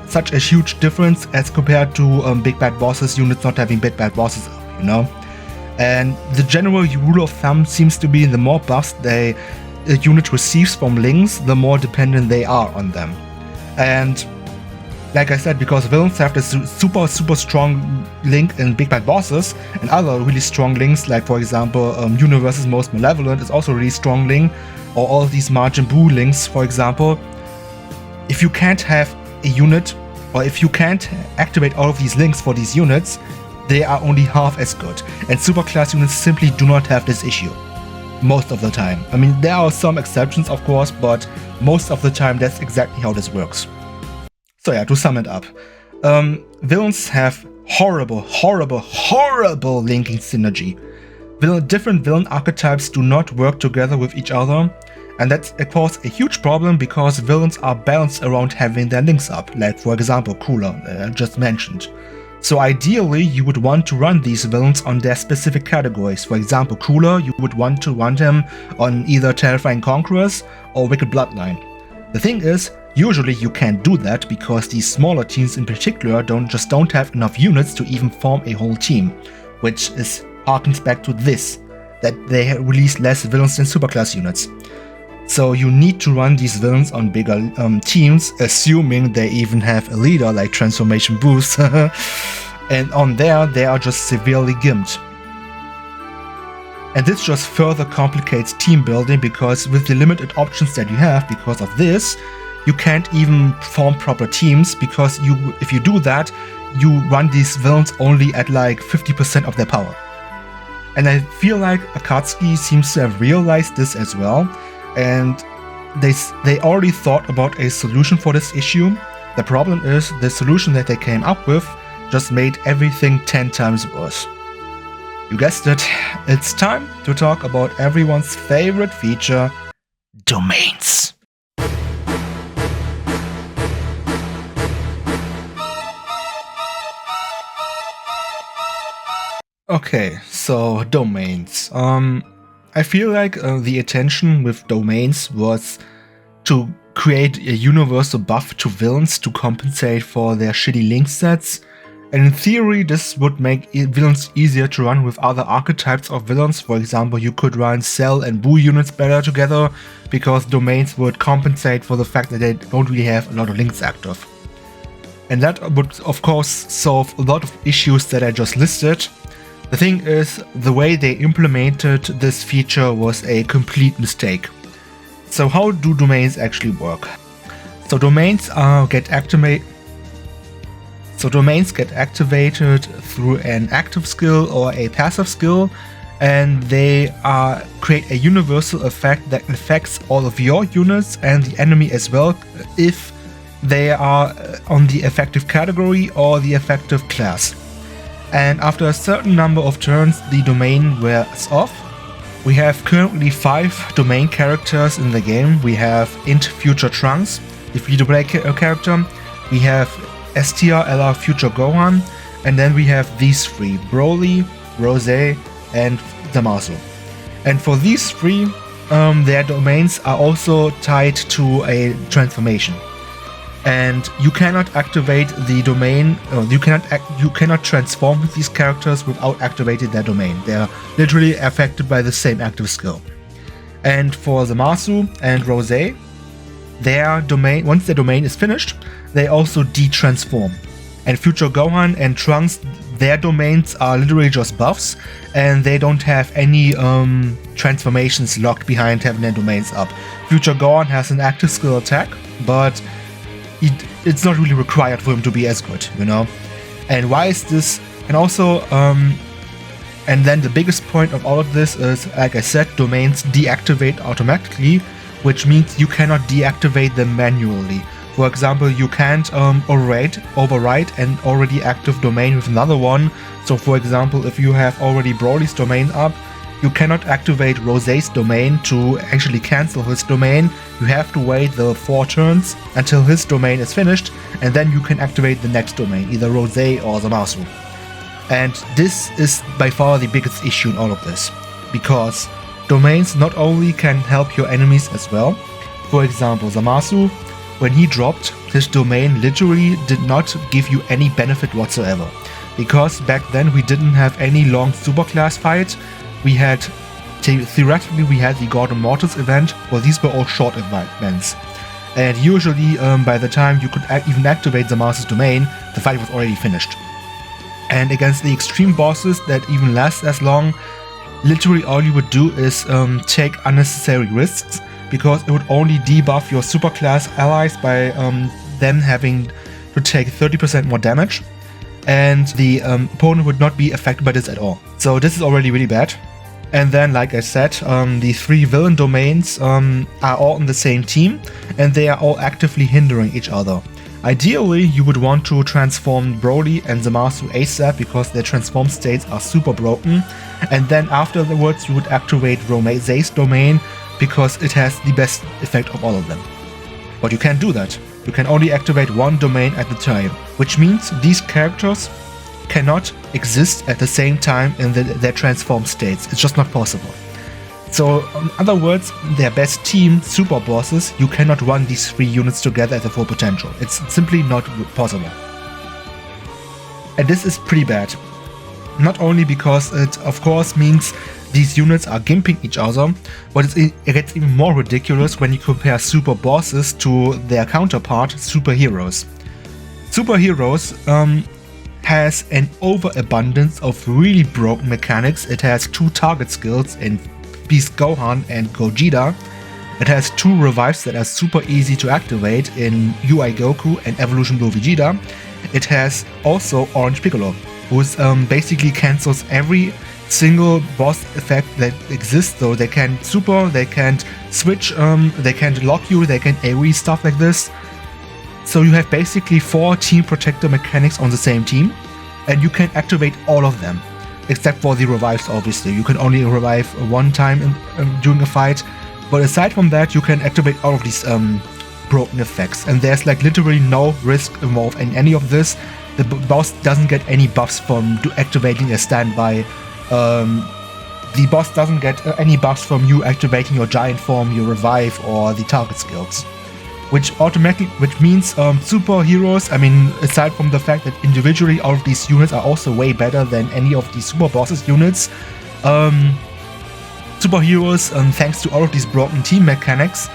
such a huge difference as compared to Big Bad Bosses units not having Big Bad Bosses, you know? And the general rule of thumb seems to be the more buffs a unit receives from links, the more dependent they are on them. And like I said, because villains have this super strong link in Big Bad Bosses, and other really strong links, like for example Universe's Most Malevolent is also a really strong link, or all of these Majin Buu links, for example. If you can't have a unit, or if you can't activate all of these links for these units, they are only half as good. And superclass units simply do not have this issue. Most of the time. I mean, there are some exceptions, of course, but most of the time that's exactly how this works. So yeah, to sum it up. Villains have horrible linking synergy. Different villain archetypes do not work together with each other. And that's, of course, a huge problem because villains are balanced around having their links up, like for example Cooler, I just mentioned. So ideally, you would want to run these villains on their specific categories. For example, Cooler, you would want to run him on either Terrifying Conquerors or Wicked Bloodline. The thing is, usually you can't do that because these smaller teams in particular don't have enough units to even form a whole team, which harkens back to this. that they release less villains than superclass units. So you need to run these villains on bigger teams, assuming they even have a leader like Transformation Boost. And on there, they are just severely gimped. And this just further complicates team building, because with the limited options that you have because of this, you can't even form proper teams, because if you do that, you run these villains only at like 50% of their power. And I feel like Akatsuki seems to have realized this as well, and they already thought about a solution for this issue. The problem is the solution that they came up with just made everything 10 times worse. You guessed it, it's time to talk about everyone's favorite feature, domains. Okay, so domains. I feel like the intention with domains was to create a universal buff to villains to compensate for their shitty link sets. And in theory, this would make villains easier to run with other archetypes of villains. For example, you could run Cell and Boo units better together, because domains would compensate for the fact that they don't really have a lot of links active. And that would, of course, solve a lot of issues that I just listed. The thing is, the way they implemented this feature was a complete mistake. So how do domains actually work? So domains get activated through an active skill or a passive skill, and they create a universal effect that affects all of your units and the enemy as well, if they are on the effective category or the effective class. And after a certain number of turns, the domain wears off. We have currently 5 domain characters in the game. We have Int Future Trunks, the free-to-play character. We have STR LR Future Gohan, and then we have these 3, Broly, Rose, and Zamasu. And for these 3, their domains are also tied to a transformation. And you cannot activate the domain, you cannot transform with these characters without activating their domain. They are literally affected by the same active skill. And for Zamasu and Rose, their domain, once their domain is finished, they also de-transform. And Future Gohan and Trunks, their domains are literally just buffs, and they don't have any transformations locked behind having their domains up. Future Gohan has an active skill attack, but it's not really required for him to be as good, you know? And why is this? And also, and then the biggest point of all of this is, like I said, domains deactivate automatically, which means you cannot deactivate them manually. For example, you can't override an already active domain with another one. So for example, if you have already Broly's domain up, you cannot activate Rose's domain to actually cancel his domain. You have to wait the 4 turns until his domain is finished, and then you can activate the next domain, either Rose or Zamasu. And this is by far the biggest issue in all of this, because domains not only can help your enemies as well. For example, Zamasu, when he dropped, his domain literally did not give you any benefit whatsoever, because back then we didn't have any long superclass fights. We had, theoretically, we had the God of Mortis event, well, these were all short events. And usually, by the time you could even activate Zamasu's domain, the fight was already finished. And against the extreme bosses that even last as long, literally all you would do is take unnecessary risks, because it would only debuff your superclass allies by them having to take 30% more damage, and the opponent would not be affected by this at all. So this is already really bad. And then, like I said, the 3 villain domains are all on the same team, and they are all actively hindering each other. Ideally, you would want to transform Broly and Zamasu ASAP, because their transform states are super broken, and then afterwards you would activate Rose's domain, because it has the best effect of all of them. But you can't do that. You can only activate 1 domain at a time, which means these characters cannot exist at the same time in their transformed states. It's just not possible. So, in other words, their best team, super bosses, you cannot run these 3 units together at their full potential. It's simply not possible. And this is pretty bad. Not only because it, of course, means these units are gimping each other, but it gets even more ridiculous when you compare super bosses to their counterpart, superheroes. Superheroes has an overabundance of really broken mechanics. It has 2 target skills in Beast Gohan and Gogeta. It has 2 revives that are super easy to activate in UI Goku and Evolution Blue Vegeta. It has also Orange Piccolo, who basically cancels every single boss effect that exists. So they can super, they can't switch, they can't lock you, they can AoE, stuff like this. So you have basically 4 team protector mechanics on the same team, and you can activate all of them, except for the revives, obviously. You can only revive 1 time during a fight, but aside from that, you can activate all of these broken effects, and there's like literally no risk involved in any of this. The boss doesn't get any buffs from activating a standby. The boss doesn't get any buffs from you activating your giant form, your revive, or the target skills. Which means superheroes, I mean, aside from the fact that individually all of these units are also way better than any of the super bosses units, superheroes, thanks to all of these broken team mechanics,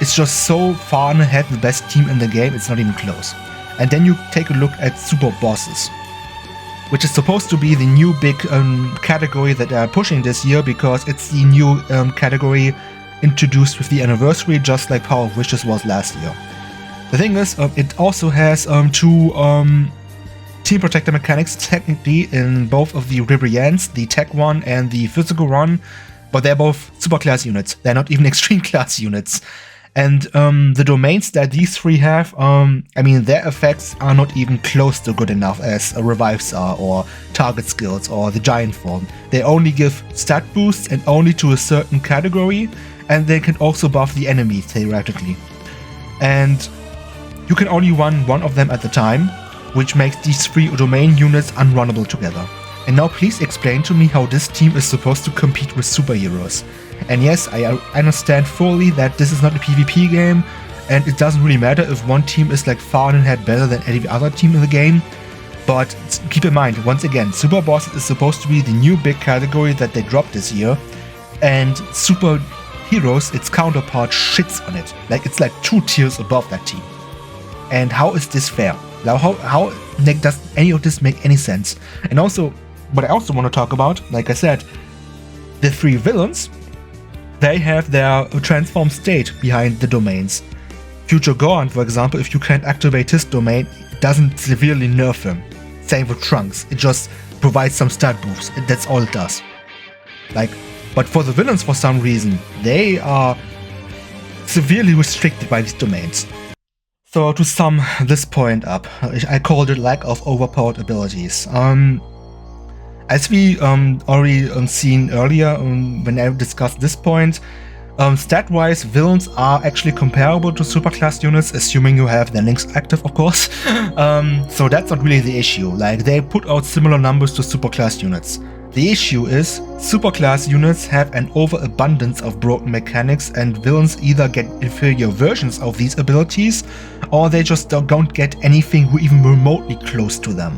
it's just so far and ahead the best team in the game, it's not even close. And then you take a look at super bosses, which is supposed to be the new big category that they are pushing this year, because it's the new category introduced with the anniversary, just like Power of Wishes was last year. The thing is, it also has 2 team protector mechanics technically in both of the Ribrians, the tech one and the physical one, but they're both super class units. They're not even extreme class units. And the domains that these 3 have, I mean, their effects are not even close to good enough as revives are, or target skills, or the giant form. They only give stat boosts and only to a certain category, and they can also buff the enemy theoretically. And you can only run 1 of them at a time, which makes these 3 domain units unrunnable together. And now please explain to me how this team is supposed to compete with superheroes. And yes, I understand fully that this is not a PvP game, and it doesn't really matter if one team is like far and ahead better than any other team in the game. But keep in mind, once again, super bosses is supposed to be the new big category that they dropped this year, and superheroes, its counterpart, shits on it. Like, it's like 2 tiers above that team. And how is this fair? Now, how does any of this make any sense? And also, what I also want to talk about, like I said, the 3 villains, they have their transform state behind the domains. Future Gohan, for example, if you can't activate his domain, it doesn't severely nerf him. Same with Trunks, it just provides some stat boosts, that's all it does. But for the villains, for some reason, they are severely restricted by these domains. So to sum this point up, I called it lack of overpowered abilities. As we already seen earlier when I discussed this point, stat-wise, villains are actually comparable to superclass units, assuming you have their links active, of course. So that's not really the issue. Like, they put out similar numbers to superclass units. The issue is, superclass units have an overabundance of broken mechanics, and villains either get inferior versions of these abilities, or they just don't get anything even remotely close to them.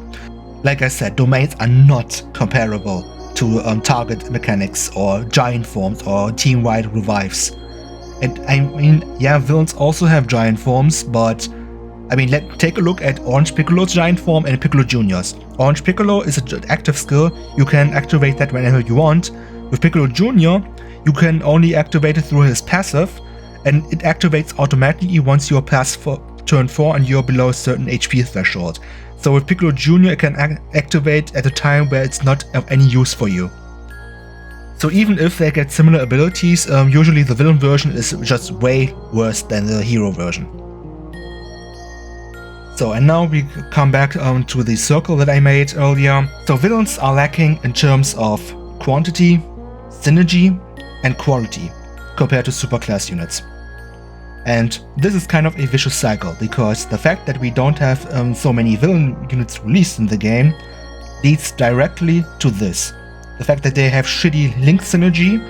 Like I said, domains are not comparable to target mechanics or giant forms or team-wide revives. And I mean, yeah, villains also have giant forms, but I mean, let's take a look at Orange Piccolo's giant form and Piccolo Jr.'s. Orange Piccolo is an active skill, you can activate that whenever you want. With Piccolo Jr., you can only activate it through his passive, and it activates automatically once you're past turn 4 and you're below a certain HP threshold. So with Piccolo Jr. it can activate at a time where it's not of any use for you. So even if they get similar abilities, usually the villain version is just way worse than the hero version. So, and now we come back to the circle that I made earlier. So villains are lacking in terms of quantity, synergy, and quality compared to superclass units. And this is kind of a vicious cycle, because the fact that we don't have so many villain units released in the game leads directly to this. The fact that they have shitty link synergy.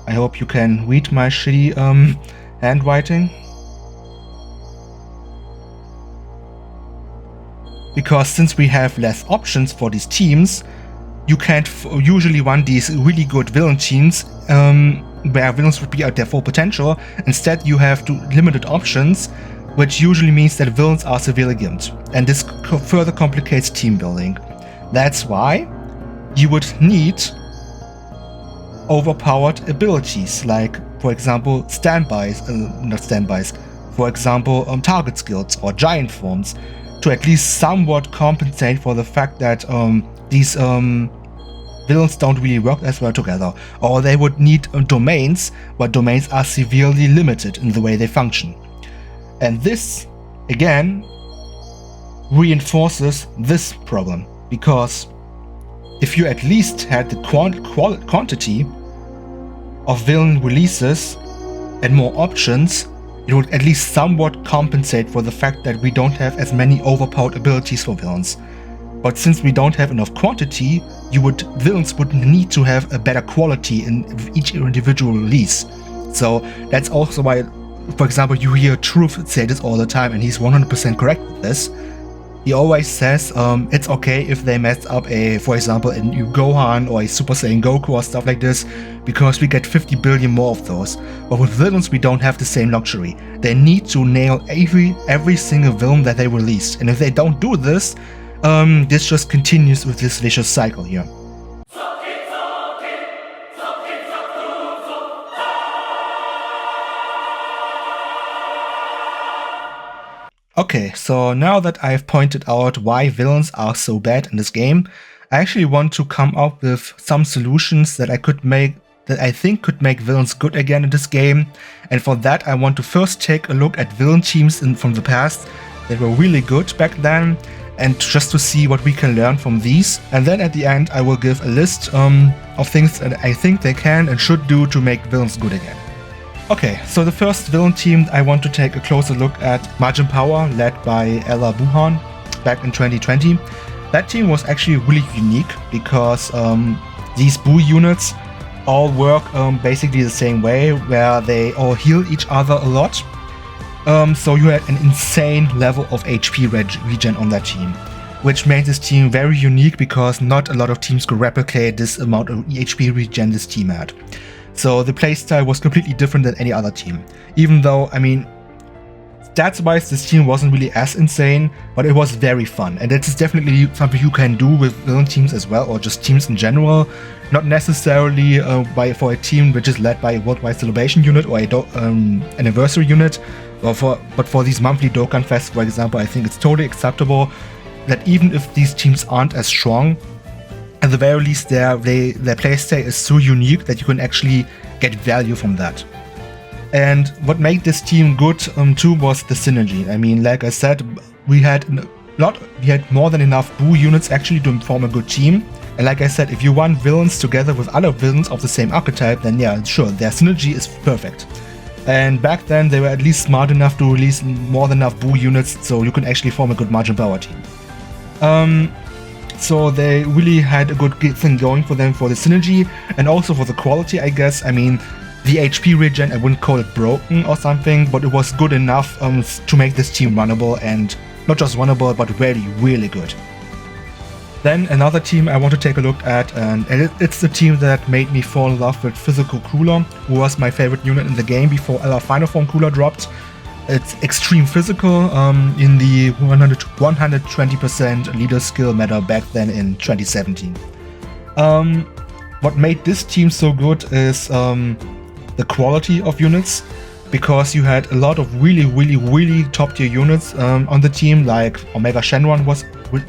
I hope you can read my shitty handwriting. Because since we have less options for these teams, you can't usually run these really good villain teams where villains would be at their full potential. Instead, you have limited options, which usually means that villains are severely gimped, and this further complicates team building. That's why you would need overpowered abilities, like, for example, for example, target skills or giant forms, to at least somewhat compensate for the fact that these villains don't really work as well together, or they would need domains, but domains are severely limited in the way they function. And this, again, reinforces this problem, because if you at least had the quantity of villain releases and more options, it would at least somewhat compensate for the fact that we don't have as many overpowered abilities for villains. But since we don't have enough quantity, villains would need to have a better quality in each individual release. So that's also why, for example, you hear Truth say this all the time, and he's 100% correct with this. He always says it's okay if they mess up for example, a new Gohan or a Super Saiyan Goku or stuff like this, because we get 50 billion more of those. But with villains, we don't have the same luxury. They need to nail every single villain that they release, and if they don't do this, this just continues with this vicious cycle here. Okay, so now that I've pointed out why villains are so bad in this game, I actually want to come up with some solutions that I think could make villains good again in this game. And for that, I want to first take a look at villain teams from the past that were really good back then, and just to see what we can learn from these. And then at the end, I will give a list of things that I think they can and should do to make villains good again. Okay, so the first villain team I want to take a closer look at, Majin Power, led by Ella Buhan back in 2020. That team was actually really unique because these Buu units all work basically the same way, where they all heal each other a lot. So you had an insane level of HP regen on that team, which made this team very unique because not a lot of teams could replicate this amount of HP regen this team had. So the playstyle was completely different than any other team. Even though, I mean, stats-wise, this team wasn't really as insane, but it was very fun. And that is definitely something you can do with villain teams as well, or just teams in general. Not necessarily for a team which is led by a worldwide celebration unit or an anniversary unit, but for these monthly Dokkan Fests, for example, I think it's totally acceptable that even if these teams aren't as strong, at the very least their playstyle is so unique that you can actually get value from that. And what made this team good too was the synergy. I mean, like I said, we had more than enough Buu units actually to form a good team. And like I said, if you run villains together with other villains of the same archetype, then yeah, sure, their synergy is perfect. And back then they were at least smart enough to release more than enough Buu units so you can actually form a good Majin Power team. So they really had a good thing going for them for the synergy and also for the quality, I guess. I mean, the HP regen, I wouldn't call it broken or something, but it was good enough to make this team runnable, and not just runnable, but really, really good. Then another team I want to take a look at, and it's the team that made me fall in love with Physical Cooler, who was my favorite unit in the game before Ella Final Form Cooler dropped. It's extreme physical in the 120% leader skill meta back then in 2017. What made this team so good is the quality of units, because you had a lot of really top tier units on the team, like Omega Shenron was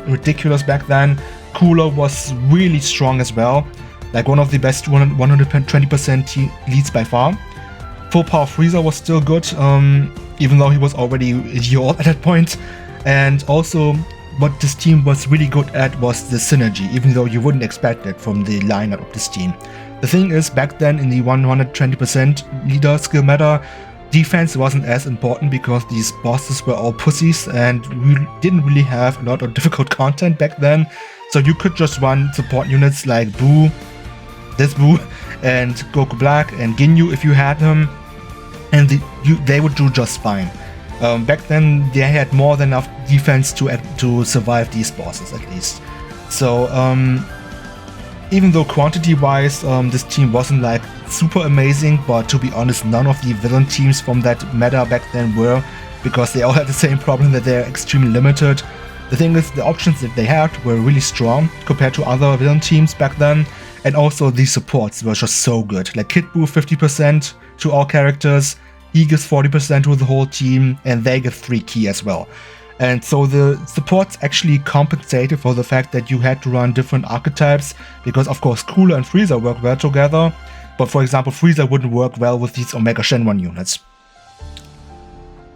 ridiculous back then. Cooler was really strong as well, like one of the best 120% leads by far. Full Power Freezer was still good, even though he was already a year old at that point. And also, what this team was really good at was the synergy, even though you wouldn't expect it from the lineup of this team. The thing is, back then in the 120% leader skill meta, defense wasn't as important because these bosses were all pussies and we didn't really have a lot of difficult content back then. So you could just run support units like Buu, and Goku Black and Ginyu if you had them, and they would do just fine. Back then they had more than enough defense to survive these bosses at least. So even though quantity-wise, this team wasn't like super amazing, but to be honest, none of the villain teams from that meta back then were, because they all had the same problem that they're extremely limited. The thing is, the options that they had were really strong compared to other villain teams back then, and also the supports were just so good. Like Kid Buu 50% to all characters, he gives 40% to the whole team, and they give 3 key as well. And so the supports actually compensated for the fact that you had to run different archetypes, because of course Cooler and Frieza work well together, but for example Frieza wouldn't work well with these Omega Shenron units.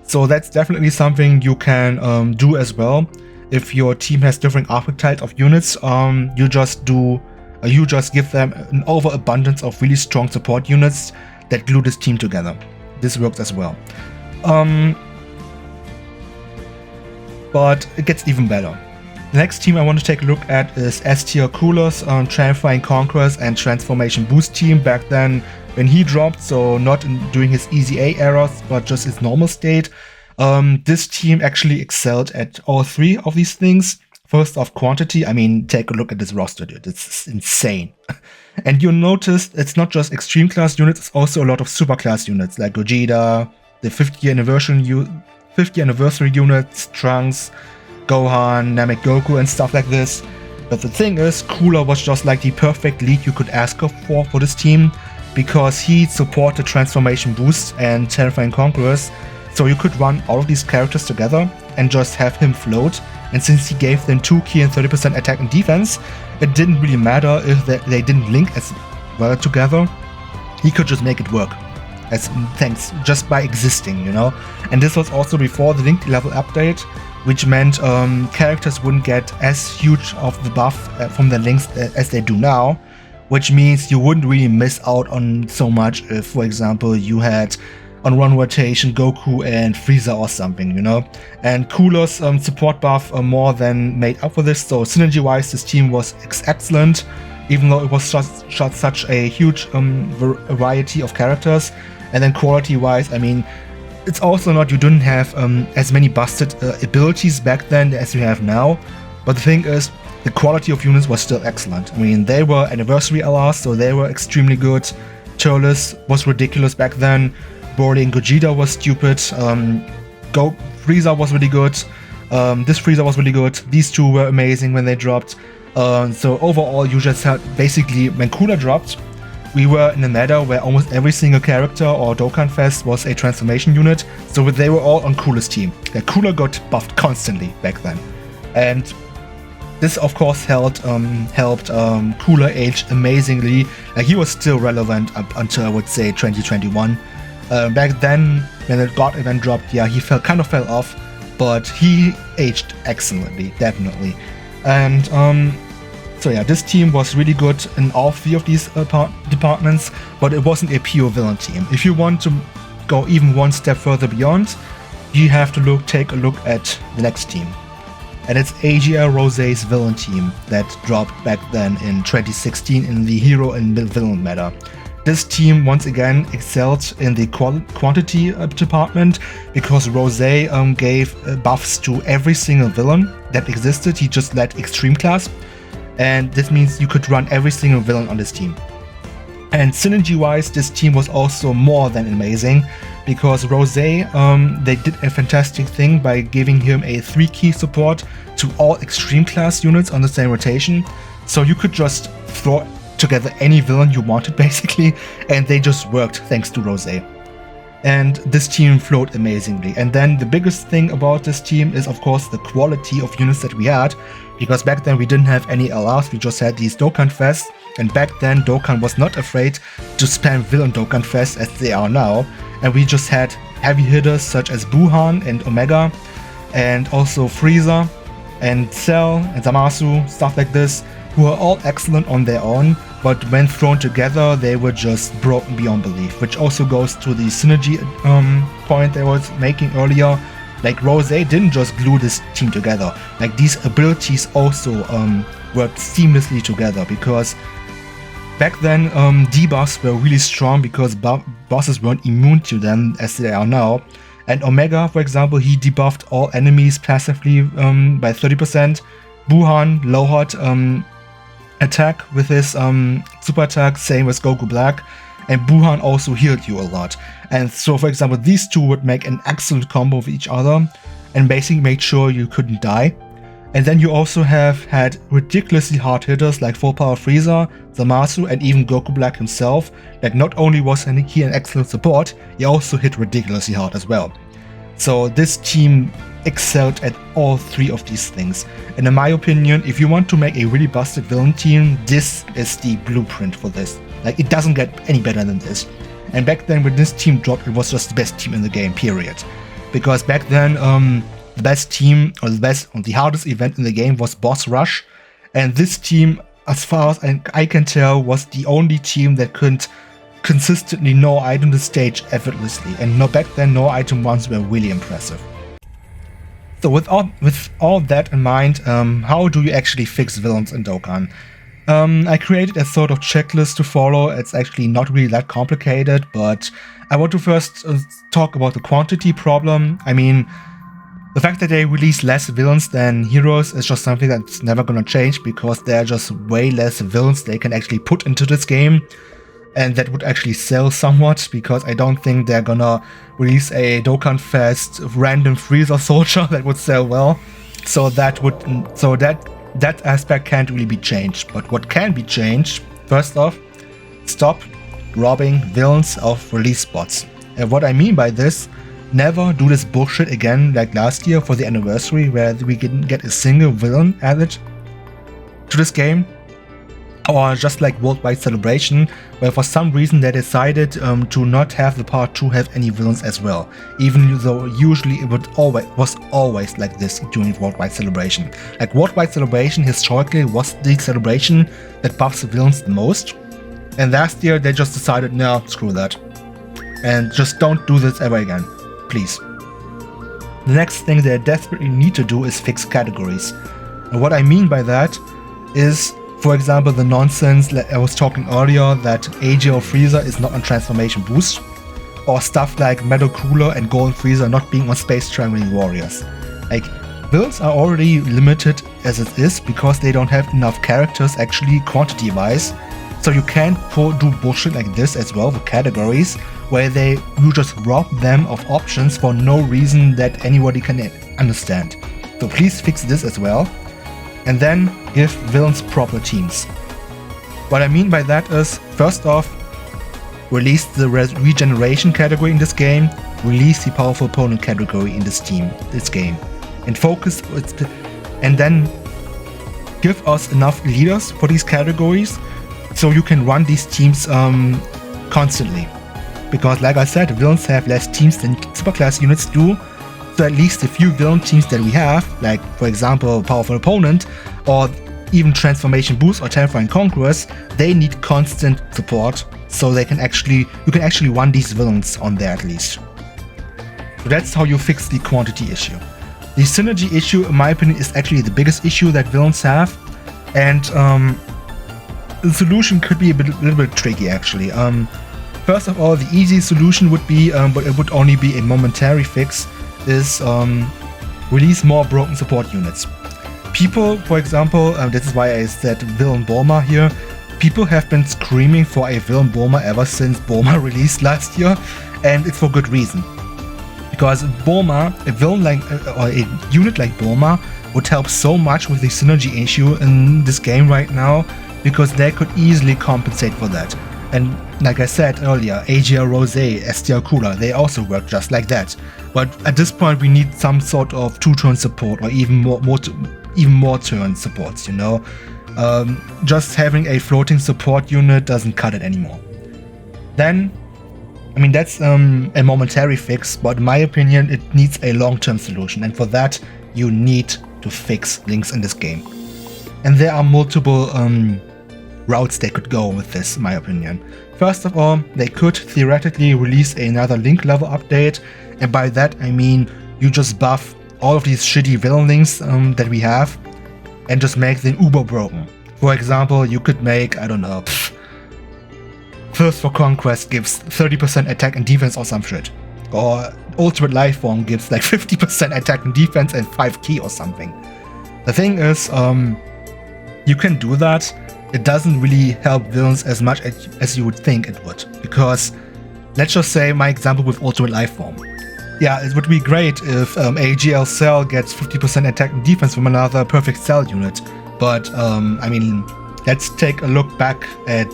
So that's definitely something you can do as well. If your team has different archetypes of units, you just give them an overabundance of really strong support units that glue this team together. This works as well. But it gets even better. The next team I want to take a look at is S-tier Cooler's Transflying Conquerors and Transformation Boost team back then when he dropped, so not during his Easy A eras, but just his normal state. This team actually excelled at all 3 of these things. First off, quantity. I mean, take a look at this roster, dude. It's insane. And you'll notice it's not just extreme class units, it's also a lot of super class units like Gogeta, the 50th anniversary units, Trunks, Gohan, Namek Goku and stuff like this. But the thing is, Cooler was just like the perfect lead you could ask for this team, because he supported Transformation Boost and Terrifying Conquerors, so you could run all of these characters together and just have him float. And since he gave them 2 key and 30% attack and defense, it didn't really matter if they didn't link as well together. He could just make it work. Thanks, just by existing, you know. And this was also before the linked level update, which meant characters wouldn't get as huge of the buff from the links as they do now, which means you wouldn't really miss out on so much if, for example, you had on one rotation Goku and Frieza or something, you know. And Cooler's support buff more than made up for this, so synergy-wise this team was excellent, even though it was just such a huge variety of characters. And then quality-wise, I mean, it's also not, you didn't have as many busted abilities back then as you have now, but the thing is, the quality of units was still excellent. I mean, they were anniversary LRs, so they were extremely good. Turles was ridiculous back then. Broly and Gogeta was stupid. Frieza was really good. This Frieza was really good. These 2 were amazing when they dropped. So overall, you just had basically, when Cooler dropped, we were in a meta where almost every single character or Dokkan Fest was a transformation unit, so they were all on Cooler's team. Cooler got buffed constantly back then. And this of course helped Cooler age amazingly. Like, he was still relevant up until I would say 2021. Back then, when the God event dropped, yeah, he kind of fell off, but he aged excellently, definitely. And so yeah, this team was really good in all 3 of these departments, but it wasn't a pure villain team. If you want to go even one step further beyond, you have to take a look at the next team. And it's AGL Rosé's villain team that dropped back then in 2016 in the hero and villain meta. This team once again excelled in the quantity department, because Rosé gave buffs to every single villain that existed. He just led extreme class, and this means you could run every single villain on this team. And synergy-wise, this team was also more than amazing, because Rosé, they did a fantastic thing by giving him a 3 key support to all extreme class units on the same rotation, so you could just throw together any villain you wanted basically, and they just worked thanks to Rosé. And this team flowed amazingly. And then the biggest thing about this team is of course the quality of units that we had, because back then we didn't have any LRs, we just had these Dokkan Fests, and back then Dokkan was not afraid to spam villain Dokkan Fests as they are now, and we just had heavy hitters such as Buhan and Omega, and also Frieza and Cell and Zamasu, stuff like this, who are all excellent on their own, but when thrown together they were just broken beyond belief, which also goes to the synergy point I was making earlier. Like, Rosé didn't just glue this team together, like these abilities also worked seamlessly together, because back then debuffs were really strong because bosses weren't immune to them as they are now. And Omega, for example, he debuffed all enemies passively by 30%. Buhan lowered attack with his super attack, same as Goku Black, and Buhan also healed you a lot. And so, for example, these two would make an excellent combo with each other and basically made sure you couldn't die. And then you also have had ridiculously hard hitters like Full Power Frieza, Zamasu, and even Goku Black himself. Like, not only was he an excellent support, he also hit ridiculously hard as well. So this team excelled at all three of these things. And in my opinion, if you want to make a really busted villain team, this is the blueprint for this. Like, it doesn't get any better than this. And back then when this team dropped, it was just the best team in the game, period. Because back then, the best team, or the hardest event in the game was Boss Rush. And this team, as far as I can tell, was the only team that could consistently no item the stage effortlessly. And back then, no item ones were really impressive. So with all that in mind, how do you actually fix villains in Dokkan? I created a sort of checklist to follow. It's actually not really that complicated, but I want to first talk about the quantity problem. I mean, the fact that they release less villains than heroes is just something that's never gonna change, because there are just way less villains they can actually put into this game. And that would actually sell somewhat, because I don't think they're gonna release a Dokkan Fest random Freezer soldier that would sell well. So that aspect can't really be changed. But what can be changed, first off, stop robbing villains of release spots. And what I mean by this, never do this bullshit again like last year for the anniversary, where we didn't get a single villain added to this game. Or just like Worldwide Celebration, where for some reason they decided to not have the part 2 have any villains as well, even though usually it was always like this during Worldwide Celebration. Like, Worldwide Celebration historically was the celebration that buffs the villains the most, and last year they just decided, no, screw that, and just don't do this ever again, please. The next thing they desperately need to do is fix categories. And what I mean by that is, for example, the nonsense I was talking earlier that AJ or Frieza is not on Transformation Boost, or stuff like Metal Cooler and Golden Frieza not being on Space Traveling Warriors. Like, villains are already limited as it is, because they don't have enough characters actually quantity-wise, so you can't do bullshit like this as well with categories, where you just rob them of options for no reason that anybody can understand. So please fix this as well. And then give villains proper teams. What I mean by that is, first off, release the regeneration category in this game, release the powerful opponent category in this game, and focus, and then give us enough leaders for these categories, so you can run these teams constantly. Because, like I said, villains have less teams than superclass units do. So at least a few villain teams that we have, like for example Powerful Opponent, or even Transformation Boost or Terrifying Conquerors, they need constant support, so you can actually run these villains on there at least. So that's how you fix the quantity issue. The synergy issue, in my opinion, is actually the biggest issue that villains have, and the solution could be a little bit tricky actually. First of all, the easy solution would be, but it would only be a momentary fix, is release more broken support units. People, for example, this is why I said villain Bulma here, people have been screaming for a villain Bulma ever since Bulma released last year, and it's for good reason. Because Bulma, or a unit like Bulma, would help so much with the synergy issue in this game right now, because they could easily compensate for that. And like I said earlier, AGL Rose, STL Cooler, they also work just like that. But at this point we need some sort of 2-turn support, or even more turn supports, you know? Just having a floating support unit doesn't cut it anymore. Then, I mean, that's a momentary fix, but in my opinion it needs a long-term solution, and for that you need to fix links in this game. And there are multiple routes they could go with this, in my opinion. First of all, they could theoretically release another link level update, and by that I mean you just buff all of these shitty villain links that we have, and just make them uber broken. For example, you could make, I don't know, Thirst for Conquest gives 30% attack and defense or some shit. Or Ultimate Lifeform gives like 50% attack and defense and 5 ki or something. The thing is, you can do that, it doesn't really help villains as much as you would think it would. Because, let's just say my example with Ultimate Life Form. Yeah, it would be great if a GL Cell gets 50% attack and defense from another Perfect Cell unit. But, I mean, let's take a look back at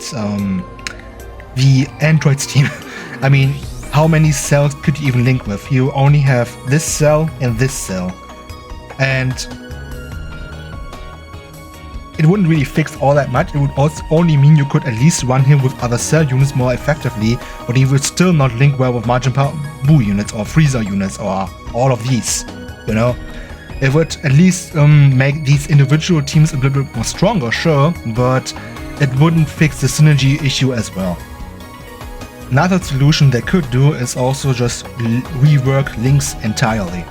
the Androids team. I mean, how many cells could you even link with? You only have this cell and this cell. And it wouldn't really fix all that much. It would also only mean you could at least run him with other cell units more effectively, but he would still not link well with Margin Boo units or Freezer units or all of these, you know? It would at least make these individual teams a little bit more stronger, sure, but it wouldn't fix the synergy issue as well. Another solution they could do is also just rework links entirely.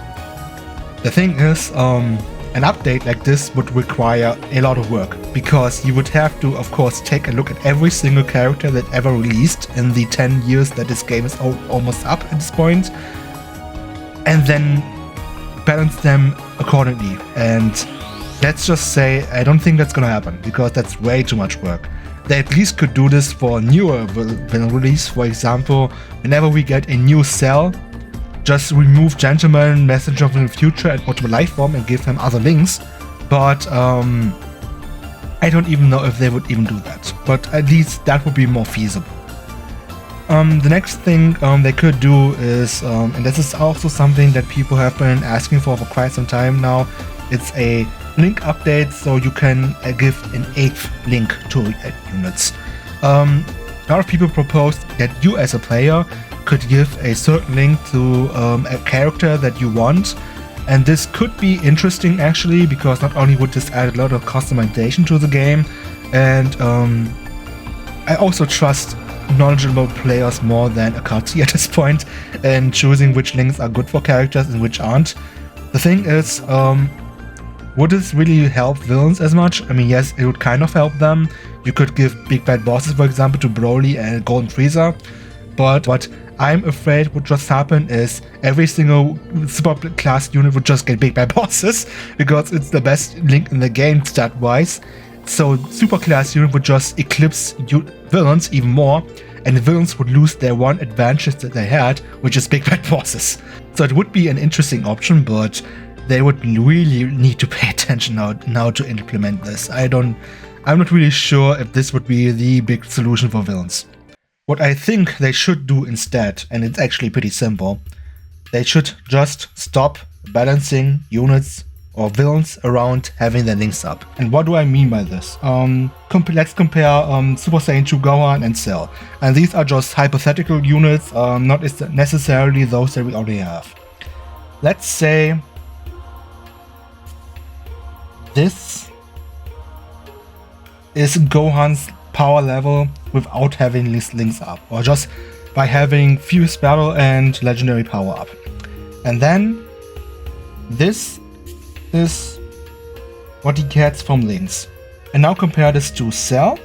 The thing is, an update like this would require a lot of work, because you would have to, of course, take a look at every single character that ever released in the 10 years that this game is almost up at this point, and then balance them accordingly. And let's just say, I don't think that's gonna happen, because that's way too much work. They at least could do this for newer villain release. For example, whenever we get a new cell, just remove Gentleman, Messenger from the Future, and Ultimate Life Form and give them other links. But I don't even know if they would even do that. But at least that would be more feasible. The next thing they could do is, and this is also something that people have been asking for quite some time now, it's a link update, so you can give an 8th link to units. A lot of people proposed that you as a player could give a certain link to a character that you want, and this could be interesting actually, because not only would this add a lot of customization to the game, and I also trust knowledgeable players more than Akatsuki at this point, and choosing which links are good for characters and which aren't. The thing is, would this really help villains as much? I mean, yes, it would kind of help them. You could give big bad bosses, for example, to Broly and Golden Frieza, but what I'm afraid would just happen is every single super class unit would just get big bad bosses, because it's the best link in the game stat-wise. So super class unit would just eclipse villains even more, and the villains would lose their one advantage that they had, which is big bad bosses. So it would be an interesting option, but they would really need to pay attention now to implement this. I'm not really sure if this would be the big solution for villains. What I think they should do instead, and it's actually pretty simple, they should just stop balancing units or villains around having their links up. And what do I mean by this? Let's compare Super Saiyan 2 Gohan and Cell. And these are just hypothetical units, not necessarily those that we already have. Let's say this is Gohan's power level without having these links up, or just by having Fierce Battle and Legendary Power up. And then this is what he gets from links. And now compare this to Cell.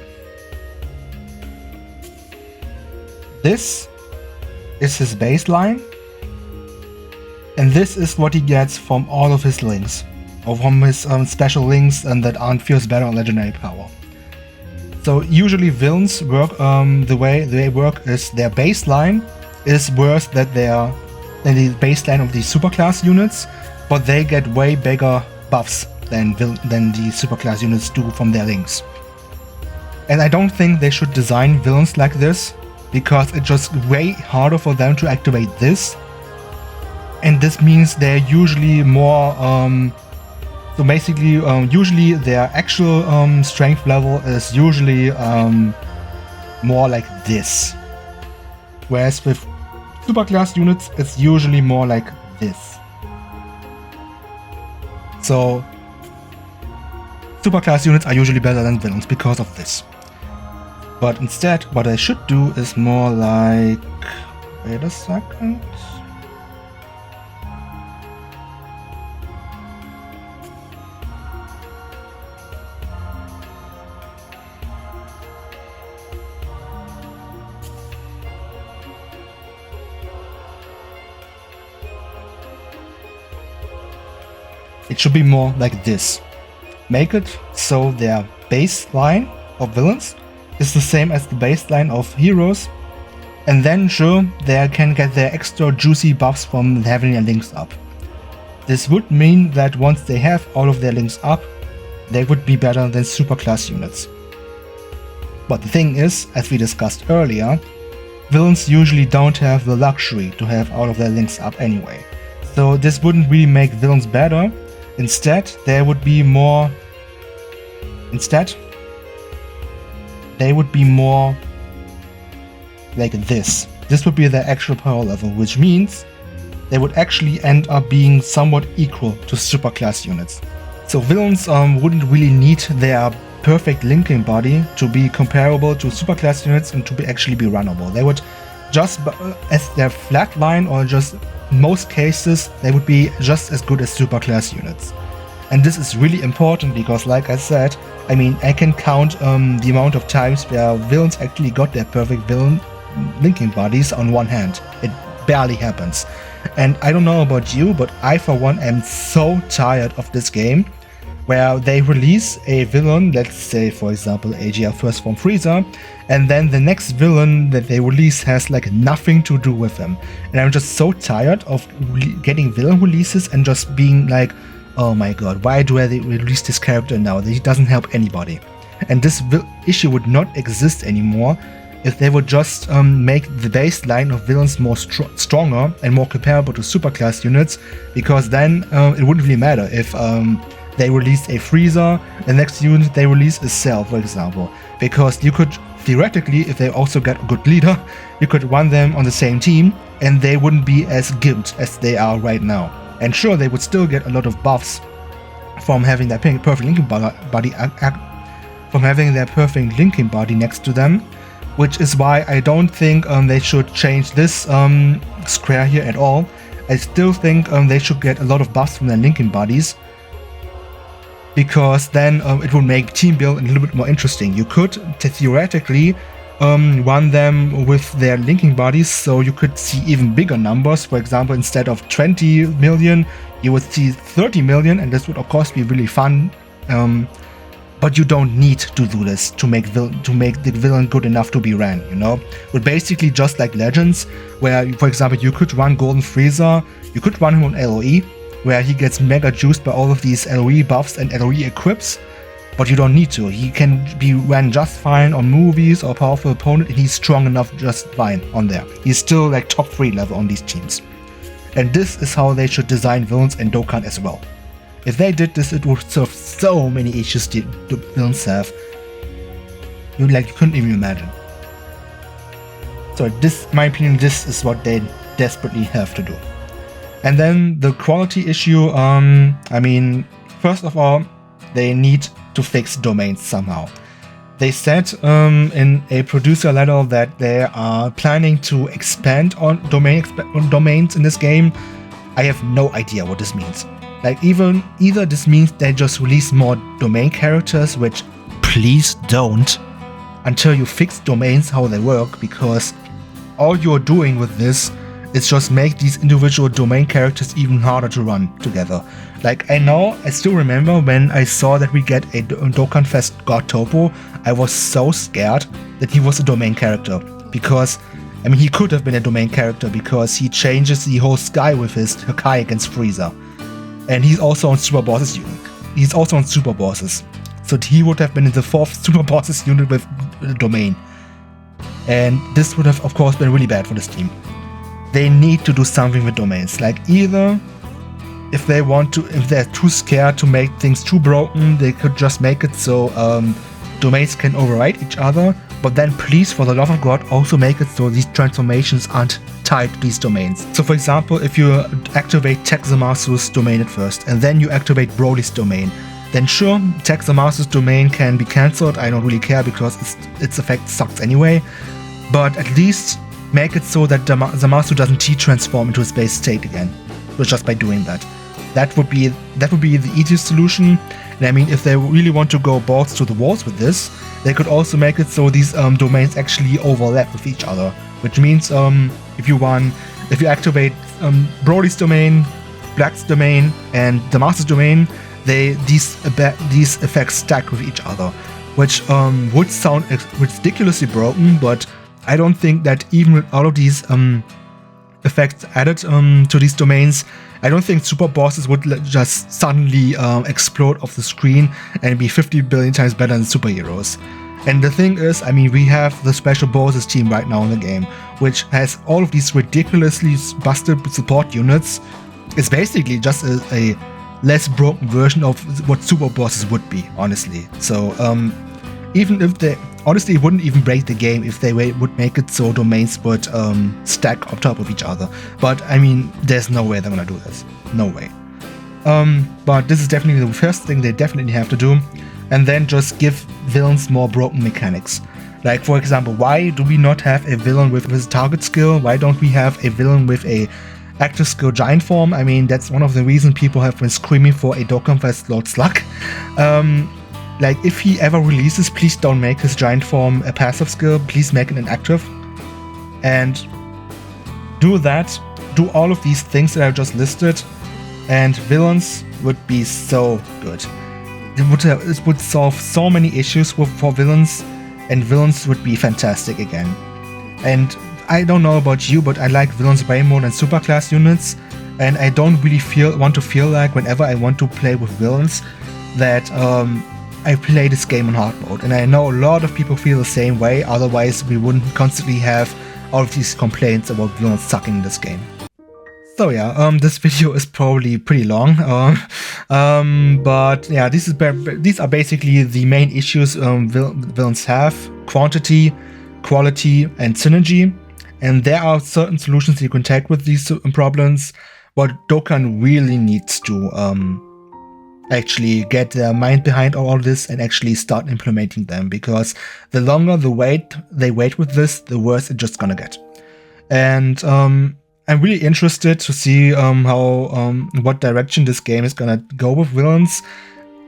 This is his baseline, and this is what he gets from all of his links, or from his special links and that aren't Fierce Battle and Legendary Power. So usually villains work the way they work is their baseline is worse than the baseline of the superclass units, but they get way bigger buffs than the superclass units do from their links. And I don't think they should design villains like this, because it's just way harder for them to activate this. And this means they're usually more so basically, usually their actual strength level is usually more like this. Whereas with superclass units, it's usually more like this. So superclass units are usually better than villains because of this. But instead, what I should do is more like... Wait a second... It should be more like this. Make it so their baseline of villains is the same as the baseline of heroes, and then sure, they can get their extra juicy buffs from having their links up. This would mean that once they have all of their links up, they would be better than superclass units. But the thing is, as we discussed earlier, villains usually don't have the luxury to have all of their links up anyway. So this wouldn't really make villains better. Instead, they would be more like this. This would be their actual power level, which means they would actually end up being somewhat equal to superclass units. So villains wouldn't really need their perfect linking body to be comparable to superclass units and to actually be runnable. They would just, as their flat line, or just in most cases, they would be just as good as superclass units. And this is really important because, like I said, I mean, I can count the amount of times where villains actually got their perfect villain linking bodies on one hand. It barely happens. And I don't know about you, but I for one am so tired of this game where they release a villain, let's say for example AGL First Form Freezer, and then the next villain that they release has like nothing to do with them. And I'm just so tired of getting villain releases and just being like, oh my god, why do they release this character now? He doesn't help anybody. And this issue would not exist anymore if they would just make the baseline of villains more stronger and more comparable to superclass units, because then it wouldn't really matter if they release a Freezer, the next unit they release is Cell, for example. Because you could, theoretically, if they also get a good leader, you could run them on the same team and they wouldn't be as gimped as they are right now. And sure, they would still get a lot of buffs from having their perfect linking body next to them, which is why I don't think they should change this square here at all. I still think they should get a lot of buffs from their linking bodies, because then it will make team build a little bit more interesting. You could theoretically run them with their linking bodies, so you could see even bigger numbers. For example, instead of 20 million, you would see 30 million, and this would of course be really fun. But you don't need to do this to make the villain good enough to be ran, you know? But basically just like Legends, where, for example, you could run Golden Freezer, you could run him on LOE, where he gets mega juiced by all of these LOE buffs and LOE equips, but you don't need to. He can be ran just fine on movies or powerful opponent, and he's strong enough just fine on there. He's still like top 3 level on these teams. And this is how they should design villains in Dokkan as well. If they did this, it would solve so many issues the villains have. You couldn't even imagine. So this, in my opinion, this is what they desperately have to do. And then the quality issue, I mean, first of all, they need to fix domains somehow. They said in a producer letter that they are planning to expand on domains in this game. I have no idea what this means. Like, either this means they just release more domain characters, which please don't, until you fix domains how they work, because all you're doing with this is just make these individual domain characters even harder to run together. Like, I still remember when I saw that we get a Dokkan Fest God Topo, I was so scared that he was a domain character, because, I mean, he could have been a domain character because he changes the whole sky with his Hakai against Frieza. And he's also on Super Bosses unit. He's also on Super Bosses. So he would have been in the 4th Super Bosses unit with the domain. And this would have, of course, been really bad for this team. They need to do something with domains. Like, either if they're too scared to make things too broken, they could just make it so domains can override each other. But then please, for the love of God, also make it so these transformations aren't tied to these domains. So for example, if you activate Texamasu's domain at first, and then you activate Broly's domain, then sure, Texamasu's domain can be cancelled. I don't really care because its effect sucks anyway. But at least make it so that Zamasu doesn't T-transform into his base state again, just by doing that. That would be the easiest solution. And I mean, if they really want to go balls to the walls with this, they could also make it so these domains actually overlap with each other. Which means if you activate Broly's domain, Black's domain, and Damasus' domain, these effects stack with each other. which would sound ridiculously broken, but I don't think that even with all of these effects added to these domains, I don't think super bosses would just suddenly explode off the screen and be 50 billion times better than superheroes. And the thing is, I mean, we have the special bosses team right now in the game, which has all of these ridiculously busted support units. It's basically just a less broken version of what super bosses would be, honestly. So even if they, honestly, it wouldn't even break the game if they would make it so domains would stack on top of each other. But I mean, there's no way they're gonna do this. No way. But this is definitely the first thing they definitely have to do. And then just give villains more broken mechanics. Like, for example, why do we not have a villain with his target skill? Why don't we have a villain with a active skill giant form? I mean, that's one of the reasons people have been screaming for a Dokkan Battle Lord Slug. Like, if he ever releases, please don't make his giant form a passive skill, please make it an active. And do that, do all of these things that I just listed, and villains would be so good. It would solve so many issues for villains, and villains would be fantastic again. And I don't know about you, but I like villains way more than superclass units, and I don't really want to feel like whenever I want to play with villains that I play this game on hard mode. And I know a lot of people feel the same way, otherwise we wouldn't constantly have all of these complaints about villains sucking this game. So yeah, this video is probably pretty long, but yeah, these are basically the main issues villains have: quantity, quality, and synergy. And there are certain solutions you can take with these problems, but Dokkan really needs to actually get their mind behind all of this and actually start implementing them, because the longer they wait with this, the worse it's just gonna get. And I'm really interested to see what direction this game is gonna go with villains.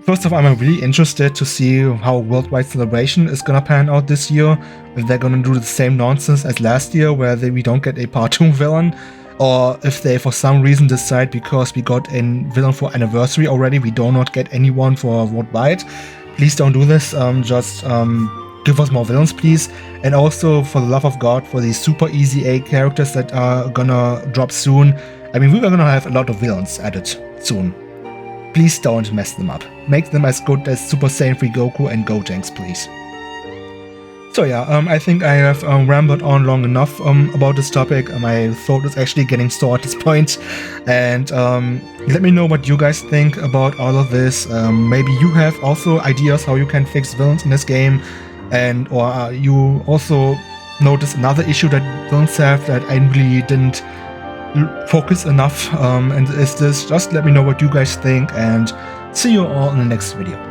First of all, I'm really interested to see how Worldwide Celebration is gonna pan out this year. If they're gonna do the same nonsense as last year, where we don't get a part 2 villain, or if they for some reason decide because we got a villain for Anniversary already, we do not get anyone for Worldwide. Please don't do this. Just give us more villains, please. And also, for the love of God, for these super easy A characters that are gonna drop soon. I mean, we're gonna have a lot of villains added soon. Please don't mess them up. Make them as good as Super Saiyan 3 Goku and Gotenks, please. So yeah, I think I have rambled on long enough about this topic. My throat is actually getting sore at this point. And let me know what you guys think about all of this. Maybe you have also ideas how you can fix villains in this game. And or you also notice another issue that villains have that I really didn't focus enough. And is this, just let me know what you guys think, and see you all in the next video.